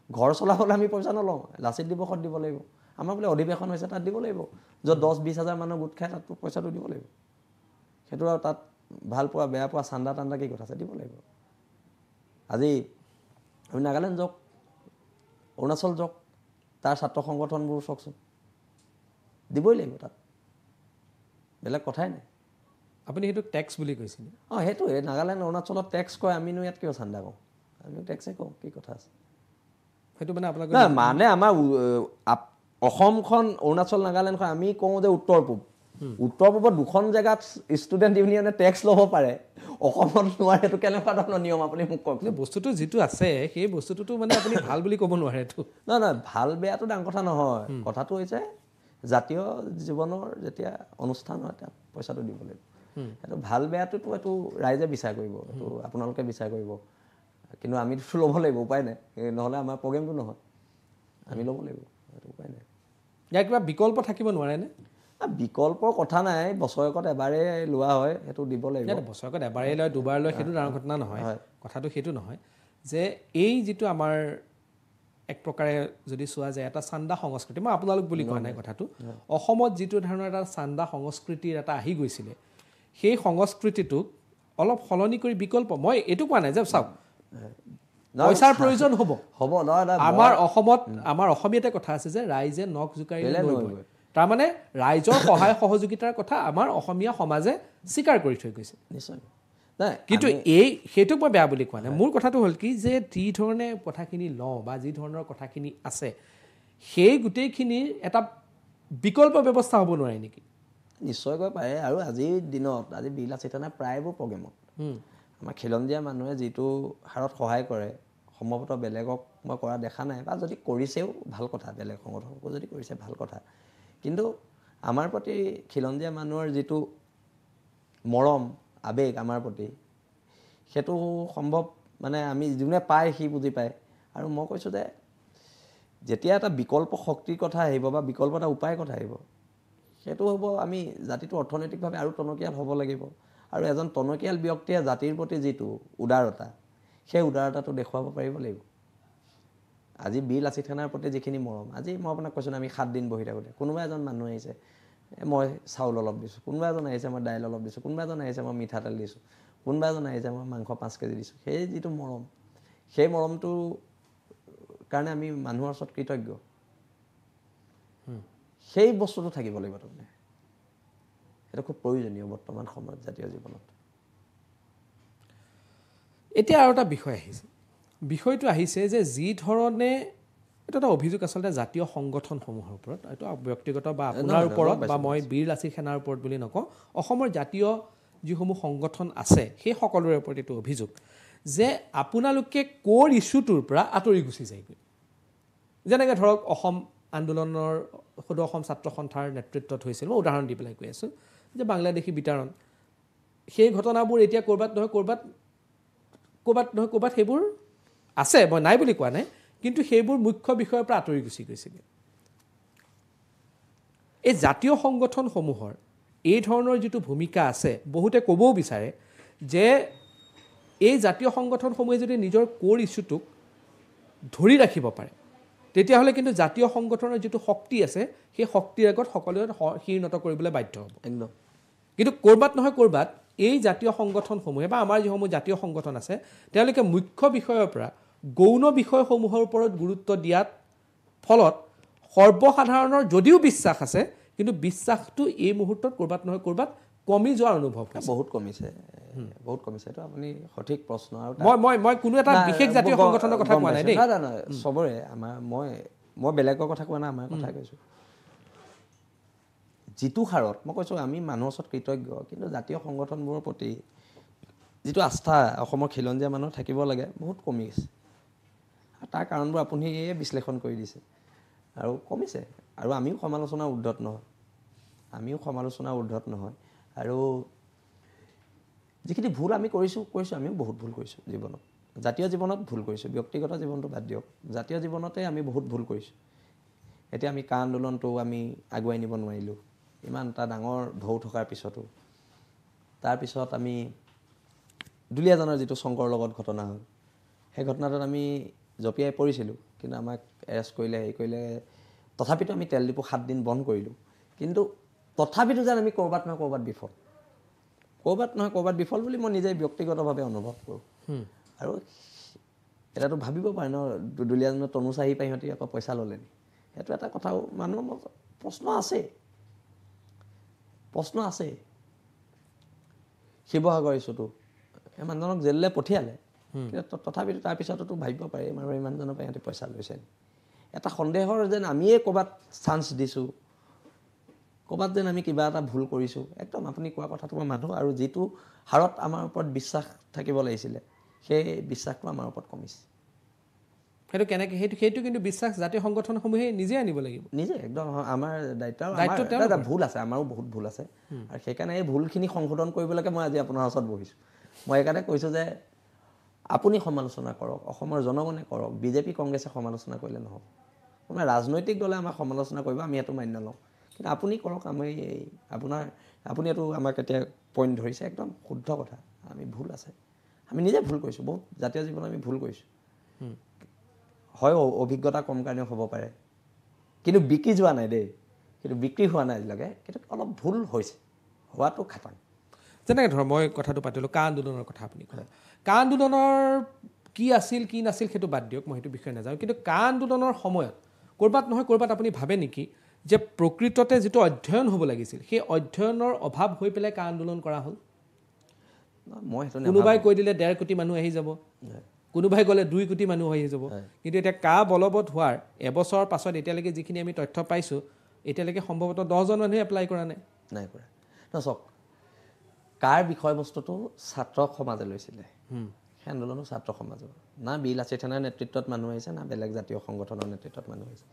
B: ঘৰ চলাবলৈ আমি পইচা নলওঁ লাচিত দিৱসত দিব লাগিব আমাৰ বোলে অধিৱেশন হৈছে তাত দিব লাগিব য'ত 10-20,000 মানুহ গোট খায় তাত পইচাটো দিব লাগিব সেইটো আৰু তাত ভাল পোৱা বেয়া পোৱা চান্দা কি কথা আছে দিব লাগিব আজি আমি নাগালেণ্ড যাওক অৰুণাচল যাওক তাৰ ছাত্ৰ সংগঠনবোৰ চাওকচোন দিবই লাগিব তাত বেলেগ কথাই নাই
A: আপুনি সেইটো টেক্স বুলি কৈছিল
B: সেইটোৱে নাগালেণ্ড অৰুণাচলত টেক্স কয় আমিনো ইয়াত কিয় চান্দা কওঁ আমিও টেক্সেই কওঁ কি কথা আছে
A: সেইটো মানে আপোনালোকে
B: মানে আমাৰ অসমখন অৰুণাচল নাগালেণ্ডখন আমি কওঁ যে উত্তৰ পূবত 2খন জেগাত ষ্টুডেণ্ট ইউনিয়নে টেক্স ল'ব পাৰে অসমত নোৱাৰে সেইটো কেনেকুৱা ধৰণৰ নিয়ম আপুনি মোক কওক
A: বস্তুটো যিটো আছে সেই বস্তুটোতো মানে আপুনি ভাল বুলি ক'ব নোৱাৰে এইটো
B: নহয় ভাল বেয়াটো ডাঙৰ কথা নহয় কথাটো হৈছে জাতীয় জীৱনৰ যেতিয়া অনুষ্ঠান হয় তাত পইচাটো দিব লাগিব সেইটো ভাল বেয়াটোতো এইটো ৰাইজে বিচাৰ কৰিব এইটো আপোনালোকে বিচাৰ কৰিব কিন্তু আমিতো ল'ব লাগিব উপায় নাই নহ'লে আমাৰ প্ৰগ্ৰেমটো নহয় আমি ল'ব লাগিব সেইটো উপায় নাই
A: ইয়াৰ কিবা বিকল্প থাকিব নোৱাৰেনে
B: বিকল্পৰ কথা নাই বছৰেকত এবাৰেই লোৱা হয় সেইটো দিব লাগিব
A: বছৰেকত এবাৰেই লয় দুবাৰ লয় সেইটো ডাঙৰ ঘটনা নহয় কথাটো সেইটো নহয় যে এই যিটো আমাৰ এক প্ৰকাৰে যদি চোৱা যায় এটা চান্দা সংস্কৃতি মই আপোনালোক বুলি কোৱা নাই কথাটো অসমত যিটো ধৰণৰ এটা চান্দা সংস্কৃতিৰ এটা আহি গৈছিলে সেই সংস্কৃতিটোক অলপ সলনি কৰি বিকল্প মই এইটো কোৱা নাই যে চাওক পইচাৰ প্ৰয়োজন হ'ব আমাৰ অসমত আমাৰ অসমীয়াতে কথা আছে যে ৰাইজে নখ জোকাৰিলে নৈ বয় তাৰমানে ৰাইজৰ সহায় সহযোগিতাৰ কথা আমাৰ অসমীয়া সমাজে স্বীকাৰ কৰি থৈ গৈছে
B: নিশ্চয়
A: কিন্তু সেইটোক মই বেয়া বুলি কোৱা নাই মোৰ কথাটো হ'ল কি যে যি ধৰণে কথাখিনি লওঁ বা যি ধৰণৰ কথাখিনি আছে সেই গোটেইখিনিৰ এটা বিকল্প ব্যৱস্থা হ'ব নোৱাৰে নেকি
B: নিশ্চয়কৈ পাৰে আৰু আজিৰ দিনত আজি বিল আছে তেনে প্ৰায়বোৰ প্ৰগ্ৰেমত আমাৰ খিলঞ্জীয়া মানুহে যিটো হাৰত সহায় কৰে সম্ভৱতঃ বেলেগক মই কৰা দেখা নাই বা যদি কৰিছেও ভাল কথা বেলেগ সংগঠনকো যদি কৰিছে ভাল কথা কিন্তু আমাৰ প্ৰতি খিলঞ্জীয়া মানুহৰ যিটো মৰম আৱেগ আমাৰ প্ৰতি সেইটো সম্ভৱ মানে আমি যোনে পায় সি বুজি পায়। আৰু মই কৈছোঁ যে যেতিয়া এটা বিকল্প শক্তিৰ কথা আহিব বা বিকল্প এটা উপায়ৰ কথা আহিব সেইটো হ'ব আমি জাতিটো অৰ্থনৈতিকভাৱে আৰু টনকিয়াল হ'ব লাগিব। আৰু এজন টনকিয়াল ব্যক্তিয়ে জাতিৰ প্ৰতি যিটো উদাৰতা সেই উদাৰতাটো দেখুৱাব পাৰিব লাগিব। আজি বীৰ লাচিত সেনাৰ প্ৰতি যিখিনি মৰম, আজি মই আপোনাক কৈছোঁ আমি 7 দিন বহি থাকোঁতে কোনোবা এজন মানুহ আহিছে মই চাউল অলপ দিছোঁ, কোনোবা এজন আহিছে মই দাইল অলপ দিছোঁ, কোনোবা এজন আহিছে মই মিঠাতেল দিছোঁ, কোনোবা এজন আহিছে মই মাংস 5 কেজি দিছোঁ। সেই যিটো মৰম সেই মৰমটোৰ কাৰণে আমি মানুহৰ ওচৰত কৃতজ্ঞ। সেই বস্তুটো থাকিব লাগিব তাৰমানে। সেইটো খুব প্ৰয়োজনীয় বৰ্তমান সময়ত জাতীয় জীৱনত।
A: এতিয়া আৰু এটা বিষয় আহিছে, বিষয়টো আহিছে যে যি ধৰণে এইটো এটা অভিযোগ আচলতে জাতীয় সংগঠনসমূহৰ ওপৰত, এইটো ব্যক্তিগত বা আপোনাৰ ওপৰত বা মই বীৰ লাচিত সেনাৰ ওপৰত বুলি নকওঁ, অসমৰ জাতীয় যিসমূহ সংগঠন আছে সেই সকলোৰে ওপৰত এইটো অভিযোগ যে আপোনালোকে ক'ৰ ইছ্যুটোৰ পৰা আঁতৰি গুচি যায়গৈ। যেনেকৈ ধৰক অসম আন্দোলনৰ সদৌ অসম ছাত্ৰ সন্থাৰ নেতৃত্বত হৈছিল, মই উদাহৰণ দি পেলাই কৈ আছোঁ যে বাংলাদেশী বিতৰণ, সেই ঘটনাবোৰ এতিয়া ক'ৰবাত নহয় ক'ৰবাত সেইবোৰ আছে, মই নাই বুলি কোৱা নাই, কিন্তু সেইবোৰ মুখ্য বিষয়ৰ পৰা আঁতৰি গুচি গৈছিলে। এই জাতীয় সংগঠনসমূহৰ এই ধৰণৰ যিটো ভূমিকা আছে, বহুতে ক'বও বিচাৰে যে এই জাতীয় সংগঠনসমূহে যদি নিজৰ ক'ৰ ইছ্যুটোক ধৰি ৰাখিব পাৰে তেতিয়াহ'লে কিন্তু জাতীয় সংগঠনৰ যিটো শক্তি আছে সেই শক্তিৰ আগত সকলোৱে শিৰনত কৰিবলৈ বাধ্য হ'ব।
B: একদম।
A: কিন্তু ক'ৰবাত নহয় ক'ৰবাত এই জাতীয় সংগঠনসমূহে বা আমাৰ যিসমূহ জাতীয় সংগঠন আছে তেওঁলোকে মুখ্য বিষয়ৰ পৰা গৌণ বিষয়সমূহৰ ওপৰত গুৰুত্ব দিয়াত ফলত সৰ্বসাধাৰণৰ যদিও বিশ্বাস আছে কিন্তু বিশ্বাসটো এই মুহূৰ্তত ক'ৰবাত নহয় ক'ৰবাত কমি যোৱাৰ অনুভৱ হৈছে।
B: বহুত কমিছে, বহুত কমিছে। এইটো আপুনি সঠিক প্ৰশ্ন। আৰু
A: মই কোনো এটা বিশেষ জাতীয় সংগঠনৰ কথা কোৱা নাই দেই,
B: চবৰে আমাৰ মই বেলেগৰ কথা কোৱা নাই, আমাৰ কথা কৈছোঁ। যিটো হাৰত মই কৈছোঁ আমি মানুহৰ ওচৰত কৃতজ্ঞ, কিন্তু জাতীয় সংগঠনবোৰৰ প্ৰতি যিটো আস্থা অসমৰ খিলঞ্জীয়া মানুহৰ থাকিব লাগে বহুত কমি গৈছে। তাৰ কাৰণবোৰ আপুনি বিশ্লেষণ কৰি দিছে আৰু কমিছে। আৰু আমিও সমালোচনাৰ ঊৰ্ধ্বত নহয়, আৰু যিখিনি ভুল আমি কৰিছোঁ আমিও বহুত ভুল কৰিছোঁ জীৱনত, জাতীয় জীৱনত ভুল কৰিছোঁ, ব্যক্তিগত জীৱনটো বাদ দিয়ক, জাতীয় জীৱনতে আমি বহুত ভুল কৰিছোঁ। এতিয়া আমি কা আন্দোলনটো আমি আগুৱাই নিব নোৱাৰিলোঁ ইমান এটা ডাঙৰ ঢৌ থকাৰ পিছতো। তাৰপিছত আমি দুলীয়াজানৰ যিটো শংকৰ লগত ঘটনা হ'ল সেই ঘটনাটোত আমি জঁপিয়াই পৰিছিলোঁ, কিন্তু আমাক এৰেষ্ট কৰিলে, হেৰি কৰিলে। তথাপিতো আমি তেল ডিপু 7 দিন বন্ধ কৰিলোঁ, কিন্তু তথাপিতো যেন আমি ক'ৰবাত নহয় ক'ৰবাত বিফল বুলি মই নিজে ব্যক্তিগতভাৱে অনুভৱ কৰোঁ। আৰু এটাতো ভাবিব পাৰে ন, দুলীয়াজানৰ তনু চাহি পাই সিহঁতি আকৌ পইচা ল'লে নি? সেইটো এটা কথাও মানুহৰ মাজত প্ৰশ্ন আছে। শিৱসাগৰ ইছ্যুটো এই মানুহজনক জেললৈ পঠিয়ালে, কিন্তু তথাপিতো তাৰপিছতো ভাবিব পাৰে এই মানুহজনৰ পৰা সিহঁতি পইচা লৈছে। এটা সন্দেহৰ যেন আমিয়ে ক'ৰবাত চান্স দিছোঁ, ক'ৰবাত যেন আমি কিবা এটা ভুল কৰিছোঁ। একদম আপুনি কোৱা কথাটো মই মানুহ, আৰু যিটো হাৰত আমাৰ ওপৰত বিশ্বাস থাকিব লাগিছিলে সেই বিশ্বাসটো আমাৰ ওপৰত কমিছে।
A: সেইটো কেনেকৈ সেইটো কিন্তু বিশ্বাস জাতীয় সংগঠনসমূহে নিজে আনিব লাগিব,
B: নিজে একদম আমাৰ দায়িত্ব। এটা ভুল আছে, আমাৰো বহুত ভুল আছে, আৰু সেইকাৰণে এই ভুলখিনি সংশোধন কৰিবলৈকে মই আজি আপোনাৰ ওচৰত বহিছোঁ। মই সেইকাৰণে কৈছোঁ যে আপুনি সমালোচনা কৰক, অসমৰ জনগণে কৰক, বিজেপি কংগ্ৰেছে সমালোচনা কৰিলে নহ'ব। আপোনাৰ ৰাজনৈতিক দলে আমাক সমালোচনা কৰিব, আমি সেইটো মান্য লওঁ, কিন্তু আপুনি কৰক। আপুনি এইটো আমাক এতিয়া পইণ্ট ধৰিছে, একদম শুদ্ধ কথা। আমি ভুল আছে, আমি নিজে ভুল কৰিছোঁ, বহুত জাতীয় জীৱনত আমি ভুল কৰিছোঁ। হয় অভিজ্ঞতা কম কাৰণেও হ'ব পাৰে, কিন্তু বিক্ৰী যোৱা নাই দেই, কিন্তু বিক্ৰী হোৱা নাই আজিলৈকে, কিন্তু অলপ ভুল হৈছে, হোৱাটো খাটাং।
A: যেনেকৈ ধৰক মই কথাটো পাতিলোঁ কা আন্দোলনৰ কথা, আপুনি ক'লে কা আন্দোলনৰ কি আছিল কি নাছিল সেইটো বাদ দিয়ক, মই সেইটো বিষয়ে নাজানো, কিন্তু কা আন্দোলনৰ সময়ত ক'ৰবাত নহয় ক'ৰবাত আপুনি ভাবে নেকি যে প্ৰকৃততে যিটো অধ্যয়ন হ'ব লাগিছিল সেই অধ্যয়নৰ অভাৱ হৈ পেলাই কা আন্দোলন কৰা হ'ল?
B: মই সেইটো
A: কোনোবাই কৈ দিলে 1.5 কোটি মানুহ আহি যাব, কোনোবাই ক'লে 2 কোটি মানুহ আহি যাব, কিন্তু এতিয়া কা বলবৎ হোৱাৰ এবছৰৰ পাছত এতিয়ালৈকে যিখিনি আমি তথ্য পাইছোঁ, এতিয়ালৈকে সম্ভৱতঃ 10জন মানুহে এপ্লাই কৰা নাই
B: কৰা। চাওক, কাৰ বিষয়বস্তুটো ছাত্ৰ সমাজে লৈছিলে, সেই আন্দোলনো ছাত্ৰ সমাজৰ, না বীৰ লাচিত সেনাৰ নেতৃত্বত মানুহ আহিছে, না বেলেগ জাতীয় সংগঠনৰ নেতৃত্বত মানুহ আহিছে।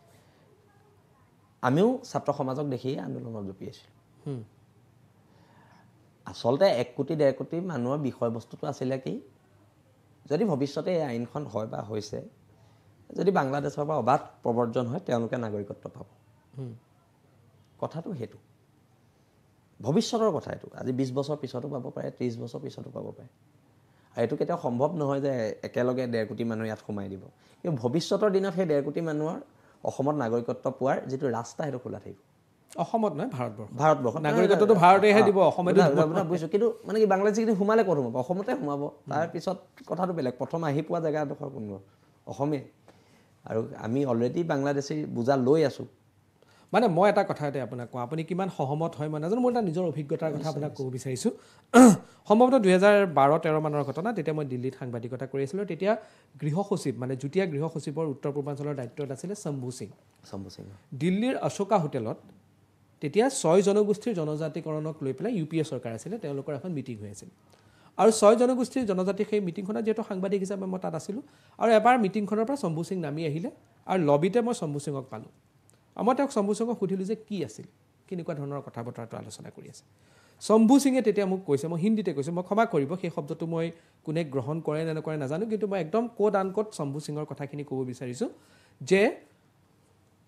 B: আমিও ছাত্ৰ সমাজক দেখিয়ে আন্দোলনত জঁপিয়াইছিলোঁ। আচলতে 1 কোটি 1.5 কোটি মানুহৰ বিষয়বস্তুটো আছিলে কি, যদি ভৱিষ্যতে এই আইনখন হয় বা হৈছে, যদি বাংলাদেশৰ পৰা অবাধ প্ৰব্ৰজন হয় তেওঁলোকে নাগৰিকত্ব পাব। কথাটো সেইটো, ভৱিষ্যতৰ কথা এইটো। আজি 20 বছৰ পিছতো পাব পাৰে, 30 বছৰ পিছতো পাব পাৰে। আৰু এইটো কেতিয়াও সম্ভৱ নহয় যে একেলগে 1.5 কোটি মানুহ ইয়াত সোমাই দিব। কিন্তু ভৱিষ্যতৰ দিনত সেই 1.5 কোটি মানুহৰ অসমত নাগৰিকত্ব পোৱাৰ যিটো ৰাস্তা সেইটো খোলা থাকিব।
A: অসমত নহয়,
B: ভাৰতবৰ্ষত
A: নাগৰিকত্বটো ভাৰতেহে দিব, অসমত
B: বুজিছোঁ। কিন্তু মানে কি বাংলাদেশী সোমালে ক'ত সোমাব? অসমতে সোমাব। তাৰপিছত কথাটো বেলেগ। প্ৰথম আহি পোৱা জেগাডোখৰ কোনো অসমে। আৰু আমি অলৰেডি বাংলাদেশী বুজা লৈ আছোঁ।
A: মানে মই এটা কথা এতিয়া আপোনাক কওঁ, আপুনি কিমান সহমত হয় মই নাজানো, মোৰ এটা নিজৰ অভিজ্ঞতাৰ কথা আপোনাক ক'ব বিচাৰিছোঁ। সম্ভৱতঃ 2012-13 মানৰ ঘটনা। তেতিয়া মই দিল্লীত সাংবাদিকতা কৰি আছিলোঁ। তেতিয়া গৃহ সচিব, মানে যুটীয়া গৃহ সচিবৰ উত্তৰ পূৰ্বাঞ্চলৰ দায়িত্বত আছিলে শম্ভু সিং। দিল্লীৰ অশোকা হোটেলত তেতিয়া 6 জনগোষ্ঠীৰ জনজাতিকৰণক লৈ পেলাই UPA চৰকাৰ আছিলে, তেওঁলোকৰ এখন মিটিং হৈ আছিল। আৰু 6 জনগোষ্ঠীৰ জনজাতি সেই মিটিংখনত যিহেতু সাংবাদিক হিচাপে মই তাত আছিলোঁ, আৰু এবাৰ মিটিংখনৰ পৰা শম্ভু সিং নামি আহিলে আৰু লবিতে মই শম্ভু সিঙক পালোঁ। আৰু মই তেওঁক শম্ভু সিঙক সুধিলোঁ যে কি আছিল, কেনেকুৱা ধৰণৰ কথা বতৰাটো আলোচনা কৰি আছে। শম্ভু সিঙে তেতিয়া মোক কৈছে, মই হিন্দীতে কৈছোঁ, মই ক্ষমা কৰিব সেই শব্দটো মই কোনে গ্ৰহণ কৰে নে নকৰে নাজানো, কিন্তু মই একদম কোড আনকোড শম্ভু সিঙৰ কথাখিনি ক'ব বিচাৰিছোঁ যে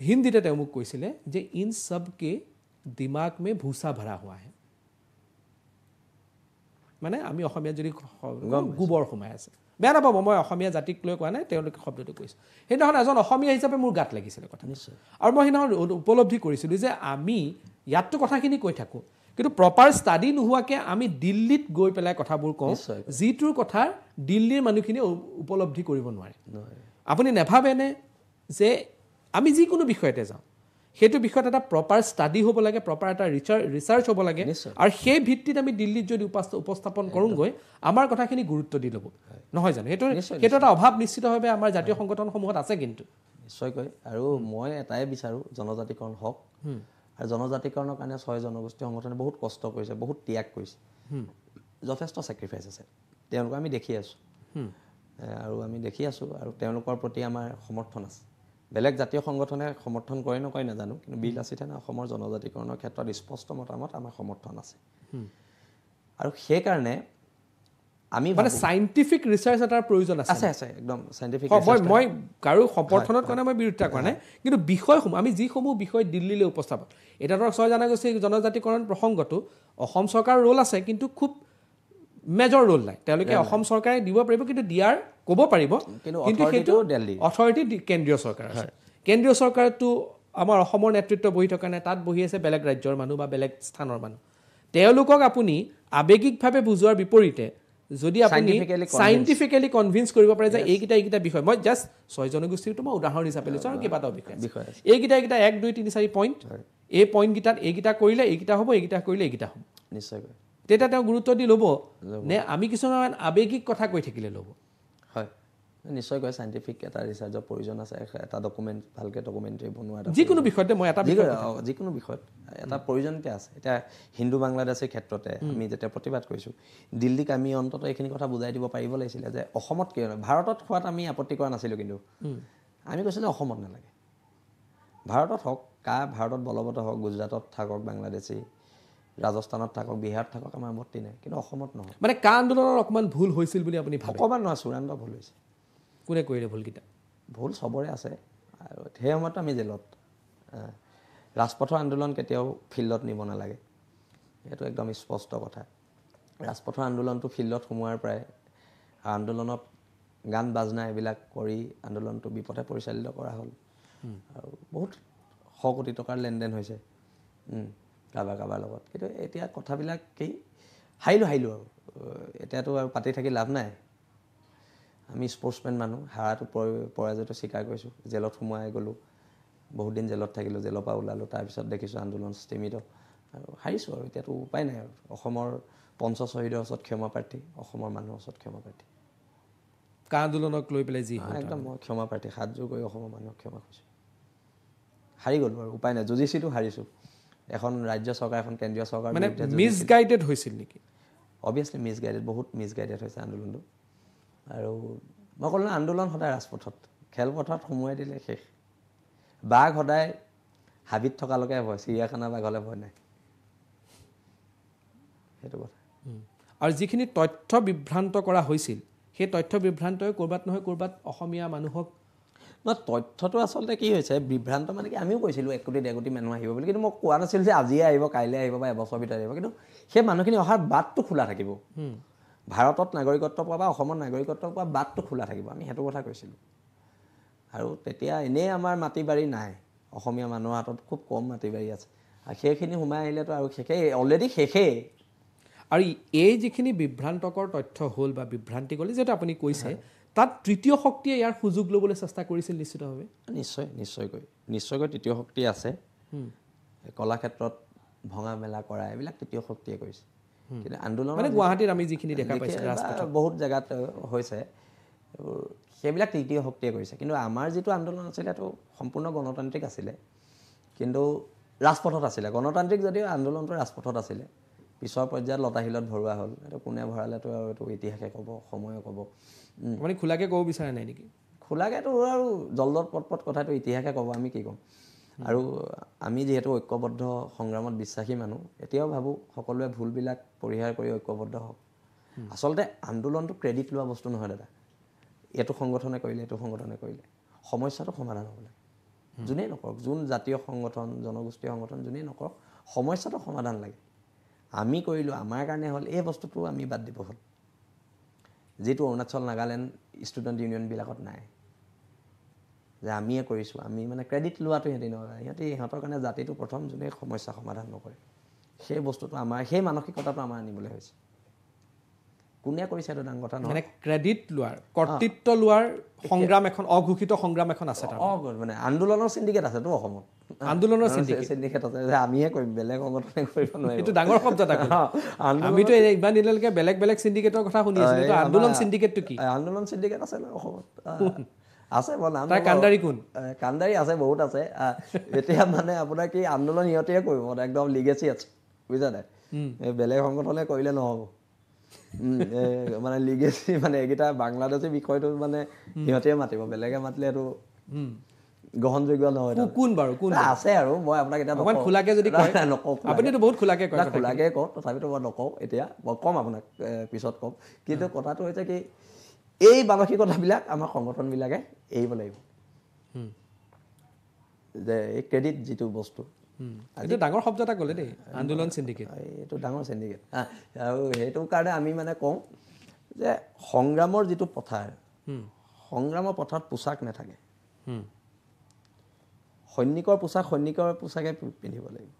A: হিন্দীতে তেওঁ মোক কৈছিলে যে ইন সবকে দিমাগ মে ভূচা ভৰা হোৱা হে, মানে আমি অসমীয়াত যদি গোবৰ সোমাই আছে। বেয়া নাপাব, মই অসমীয়া জাতিক লৈ কোৱা নাই, তেওঁলোকে শব্দটো কৈছে। সেইদিনাখন এজন অসমীয়া হিচাপে মোৰ গাত লাগিছিলে কথা। আৰু মই সেইদিনাখন উপলব্ধি কৰিছিলোঁ যে আমি ইয়াততো কথাখিনি কৈ থাকোঁ, কিন্তু প্ৰপাৰ ষ্টাডি নোহোৱাকৈ আমি দিল্লীত গৈ পেলাই কথাবোৰ কওঁ, যিটোৰ কথা দিল্লীৰ মানুহখিনিয়ে উপলব্ধি কৰিব নোৱাৰে। আপুনি নাভাবেনে যে আমি যিকোনো বিষয়তে যাওঁ, সেইটো বিষয়ত এটা প্ৰপাৰ ষ্টাডি হ'ব লাগে, প্ৰপাৰ এটা ৰিচাৰ্চ হ'ব লাগে, আৰু সেই ভিত্তিত আমি দিল্লীত যদি উপস্থাপন কৰোঁগৈ, আমাৰ কথাখিনি গুৰুত্ব দি ল'ব, নহয় জানো? সেইটো এটা অভাৱ নিশ্চিতভাৱে আমাৰ জাতীয় সংগঠনসমূহত আছে। কিন্তু
B: নিশ্চয়কৈ, আৰু মই এটাই বিচাৰোঁ জনজাতিকৰণ হওক। আৰু জনজাতিকৰণৰ কাৰণে 6 জনগোষ্ঠী সংগঠনে বহুত কষ্ট কৰিছে, বহুত ত্যাগ কৰিছে, যথেষ্ট ছেক্ৰিফাইচ আছে তেওঁলোকৰ, আমি দেখি আছোঁ। আৰু আমি দেখি আছোঁ, আৰু তেওঁলোকৰ প্ৰতি আমাৰ সমৰ্থন আছে। বেলেগ জাতীয় সংগঠনে সমৰ্থন কৰে নকৰে নাজানো, কিন্তু বীৰ লাচিত সেনা অসমৰ জনজাতিকৰণৰ ক্ষেত্ৰত স্পষ্ট মতামত আমাৰ সমৰ্থন আছে। আৰু সেইকাৰণে আমি
A: মানে চাইণ্টিফিক ৰিচাৰ্চ এটাৰ প্ৰয়োজন আছে।
B: একদম চাইণ্টিফিক।
A: মই কাৰো সমৰ্থনত কাৰণে মই বিৰোধিতা কৰা নাই, কিন্তু বিষয়সমূহ আমি যিসমূহ বিষয় দিল্লীলৈ উপস্থাপন, এতিয়া ধৰক 6 জনগোষ্ঠীৰ জনজাতিকৰণ প্ৰসংগটো অসম চৰকাৰৰ ৰোল আছে, কিন্তু খুব মেজৰ ৰোল নাই। তেওঁলোকে অসম চৰকাৰে দিব পাৰিব, কিন্তু দিয়াৰ ক'ব পাৰিব, কিন্তু সেইটো অথৰিটি কেন্দ্ৰীয় চৰকাৰ আছে। কেন্দ্ৰীয় চৰকাৰতো আমাৰ অসমৰ নেতৃত্ব বহি থকা নাই, তাত বহি আছে বেলেগ ৰাজ্যৰ মানুহ বা বেলেগ স্থানৰ মানুহ। তেওঁলোকক আপুনি আৱেগিকভাৱে বুজোৱাৰ বিপৰীতে যদি আপুনি চাইণ্টিফিকেলি কনভিন্স কৰিব পাৰে যে এইকেইটা বিষয়, মই জাষ্ট 6 জনগোষ্ঠীৰটো মই উদাহৰণ হিচাপে লৈছোঁ, আৰু কেইবাটাও বিষয় এইকেইটা 1, 2, 3, 4 পইণ্ট, এই পইণ্টকেইটাত এইকেইটা কৰিলে এইকেইটা হ'ব, এইকেইটা কৰিলে এইকেইটা হ'ব।
B: নিশ্চয়কৈ
A: তেতিয়া তেওঁ গুৰুত্ব দি ল'ব নে আমি কিছুমান আৱেগিক কথা কৈ থাকিলে ল'ব?
B: হয়, নিশ্চয়কৈ চাইণ্টিফিক এটা ৰিচাৰ্চৰ প্ৰয়োজন আছে, এটা ডকুমেণ্ট ভালকৈ ডকুমেণ্টাৰী বনোৱা,
A: যিকোনো বিষয়তে মই এটা
B: যিকোনো বিষয়ত এটা প্ৰয়োজনীয়তা আছে। এতিয়া হিন্দু বাংলাদেশীৰ ক্ষেত্ৰতে আমি যেতিয়া প্ৰতিবাদ কৰিছোঁ, দিল্লীক আমি অন্ততঃ এইখিনি কথা বুজাই দিব পাৰিব লাগিছিলে যে অসমত কিয় নহয়। ভাৰতত হোৱাত আমি আপত্তি কৰা নাছিলোঁ, কিন্তু আমি কৈছিলোঁ অসমত নালাগে, ভাৰতত হওক, ভাৰতত বলবৎ হওক, গুজৰাটত থাকক বাংলাদেশী, ৰাজস্থানত থাকক, বিহাৰত থাকক, আমাৰ আপত্তি নাই, কিন্তু অসমত নহয়।
A: মানে আন্দোলনৰ অকণমান ভুল হৈছিল বুলি আপুনি ভাবে?
B: অকণমান নহয়, চূড়ান্ত ভুল হৈছে।
A: কোনে কৰিলে ভুলকেইটা?
B: ভুল চবৰে আছে, আৰু সেই সময়তো আমি জেলত। ৰাজপথৰ আন্দোলন কেতিয়াও ফিল্ডত নিব নালাগে, সেইটো একদম স্পষ্ট কথা। ৰাজপথৰ আন্দোলনটো ফিল্ডত সোমোৱাৰ পৰাই আন্দোলনত গান বাজনা এইবিলাক কৰি আন্দোলনটো বিপথে পৰিচালিত কৰা হ'ল, আৰু বহুত 100 কোটি টকাৰ লেনদেন হৈছে কাৰোবাৰ লগত। কিন্তু এতিয়া কথাবিলাক কি হাৰিলোঁ আৰু এতিয়াতো আৰু পাতি থাকি লাভ নাই। আমি স্পৰ্টছমেন মানুহ, হাৰাটো পৰাজয়টো স্বীকাৰ কৰিছোঁ, জেলত সোমোৱাই গ'লোঁ, বহুত দিন জেলত থাকিলোঁ, জেলৰ পৰা ওলালোঁ, তাৰপিছত দেখিছোঁ আন্দোলন স্থিমিত, আৰু হাৰিছোঁ, আৰু এতিয়াতো উপায় নাই। আৰু অসমৰ পঞ্চশ্বহীদৰ ওচৰত ক্ষমা প্ৰাৰ্থী, অসমৰ মানুহৰ ওচৰত ক্ষমা প্ৰাৰ্থী।
A: আন্দোলনক লৈ পেলাই যি
B: একদম মই ক্ষমা প্ৰাৰ্থী, হাতযোৰ কৰি অসমৰ মানুহক ক্ষমা কৰিছোঁ। হাৰি গ'লোঁ, আৰু উপায় নাই, যুঁজিছিলোঁ, হাৰিছোঁ। এখন ৰাজ্য চৰকাৰ, এখন কেন্দ্ৰীয় চৰকাৰ
A: মানে মিছগাইডেড হৈছিল নেকি?
B: অভিয়াছলি মিছগাইডেড, বহুত মিছগাইডেড হৈছে আন্দোলনটো। আৰু মই ক'লোঁ আন্দোলন সদায় ৰাজপথত, খেলপথাৰত সোমোৱাই দিলে শেষ। বাঘ সদায় হাবিত থকালৈকে ভয়, চিৰিয়াখানা বাঘলৈ ভয় নাই, সেইটো কথা।
A: আৰু যিখিনি তথ্য বিভ্ৰান্ত কৰা হৈছিল সেই তথ্য বিভ্ৰান্তই ক'ৰবাত নহয় ক'ৰবাত অসমীয়া মানুহক
B: তথ্যটো আচলতে কি হৈছে বিভ্ৰান্ত মানে কি আমিও কৈছিলোঁ 1 কোটি 1.5 কোটি মানুহ আহিব বুলি, কিন্তু মই কোৱা নাছিলোঁ যে আজিয়ে আহিব, কাইলৈ আহিব বা এবছৰ ভিতৰত আহিব, কিন্তু সেই মানুহখিনি অহাৰ বাটটো খোলা থাকিব। ভাৰতত নাগৰিকত্ব পোৱা বা অসমত নাগৰিকত্ব পোৱা বাটটো খোলা থাকিব, আমি সেইটো কথা কৈছিলোঁ। আৰু তেতিয়া এনেই আমাৰ মাটি বাৰী নাই, অসমীয়া মানুহৰ হাতত খুব কম মাটি বাৰী আছে, আৰু সেইখিনি সোমাই আহিলেতো আৰু শেষেই, অলৰেডি শেষেই।
A: আৰু এই যিখিনি বিভ্ৰান্তকৰ তথ্য হ'ল বা বিভ্ৰান্তি গ'লে যিহেতু আপুনি কৈছে, তাত তৃতীয় শক্তিয়ে ইয়াৰ সুযোগ ল'বলৈ চেষ্টা কৰিছিল নিশ্চিতভাৱে।
B: নিশ্চয়কৈ তৃতীয় শক্তি আছে। কলাক্ষেত্ৰত ভঙা মেলা কৰা এইবিলাক তৃতীয় শক্তিয়ে কৰিছে, কিন্তু আন্দোলন
A: মানে গুৱাহাটীত আমি যিখিনি দেখা পাইছিলোঁ ৰাজপথত
B: বহুত জেগাত হৈছে, সেইবিলাক তৃতীয় শক্তিয়ে কৰিছে। কিন্তু আমাৰ যিটো আন্দোলন আছিলে সেইটো সম্পূৰ্ণ গণতান্ত্ৰিক আছিলে, কিন্তু ৰাজপথত আছিলে। গণতান্ত্ৰিক যদিও আন্দোলনটো ৰাজপথত আছিলে, পিছৰ পৰ্যায়ত লতাশিলত ভৰোৱা হ'ল। এইটো কোনে ভৰালেতো আৰু এইটো ইতিহাসে ক'ব, সময়ে ক'ব।
A: আপুনি খোলাকৈ ক'ব বিচৰা নাই নেকি?
B: খোলাকৈতো আৰু জলদত পটপট কথাটো ইতিহাসে ক'ব, আমি কি ক'ম। আৰু আমি যিহেতু ঐক্যবদ্ধ সংগ্ৰামত বিশ্বাসী মানুহ, এতিয়াও ভাবোঁ সকলোৱে ভুলবিলাক পৰিহাৰ কৰি ঐক্যবদ্ধ হওক। আচলতে আন্দোলনটো ক্ৰেডিট লোৱা বস্তু নহয় দাদা, এইটো সংগঠনে কৰিলে, এইটো সংগঠনে কৰিলে, সমস্যাটো সমাধান হ'ব লাগে। যোনেই নকৰক, যোন জাতীয় সংগঠন, জনগোষ্ঠীয় সংগঠন যোনেই নকৰক, সমস্যাটো সমাধান লাগে। আমি কৰিলোঁ, আমাৰ কাৰণে হ'ল, এই বস্তুটো আমি বাদ দিব হ'ল, যিটো অৰুণাচল নাগালেণ্ড ষ্টুডেণ্ট ইউনিয়নবিলাকত নাই, যে আমিয়ে কৰিছোঁ, আমি মানে ক্ৰেডিট লোৱাটো সিহঁতি নহয়। সিহঁতৰ কাৰণে জাতিটো প্ৰথম, যোনে সমস্যা সমাধান নকৰে, সেই বস্তুটো আমাৰ, সেই মানসিকতাটো আমাৰ আনিবলৈ হৈছে। কোনে কৰিছে এইটো ডাঙৰ কথা নহয়,
A: মানে ক্ৰেডিট লোৱাৰ, কৰ্তৃত্ব লোৱাৰ সংগ্ৰাম এখন, অঘোষিত সংগ্ৰাম এখন আছে।
B: মানে আন্দোলনৰ চিণ্ডিকেট আছেতো অসমত,
A: আন্দোলনৰ
B: চিণ্ডিকেট আছে যে আমিয়ে কৰিম, বেলেগ সংগঠনে কৰিব নোৱাৰিব।
A: এইটো ডাঙৰ শব্দ এটা ক'লে। আমিতো ইমান দিনলৈকে বেলেগ বেলেগ চিণ্ডিকেটৰ কথা শুনি আছিলোঁ, আন্দোলন চিণ্ডিকেটটো কি?
B: আন্দোলন চিণ্ডিকেট আছে ন অসমত, আছে।
A: তাৰ কাণ্ডাৰী কোন?
B: কাণ্ডাৰী আছে, বহুত আছে। এতিয়া মানে আপোনাৰ কি আন্দোলন সিহঁতেহে কৰিব, একদম লিগেচি আছে, বুজিছা নাই? বেলেগ সংগঠনে কৰিলে নহ'ব, মানে লিগেচি, মানে এইকেইটা বাংলাদেশী বিষয়টো মানে সিহঁতেহে মাতিব, বেলেগে মাতিলে এইটো গ্ৰহণযোগ্য নহয়।
A: কোন বাৰু, কোন
B: আছে আৰু মই আপোনাক এতিয়া
A: খোলাকে যদি
B: নকওঁ,
A: আপুনিতো বহুত খোলাকে কয়,
B: খোলাকে কওঁ, তথাপিতো মই নকওঁ এতিয়া, মই ক'ম আপোনাক পিছত ক'ম। কিন্তু কথাটো হৈছে কি, এই মানসিকতাবিলাক আমাৰ সংগঠনবিলাকে এৰিব লাগিব, যে এই ক্ৰেডিট যিটো বস্তু,
A: এইটো ডাঙৰ শব্দ এটা ক'লে দেই, আন্দোলন চিণ্ডিকেট,
B: এইটো ডাঙৰ চিণ্ডিকেট। আৰু সেইটো কাৰণে আমি মানে কওঁ যে সংগ্ৰামৰ যিটো পথাৰ, সংগ্ৰামৰ পথাৰত পোচাক নাথাকে। সৈনিকৰ পোচাকে পিন্ধিব লাগিব।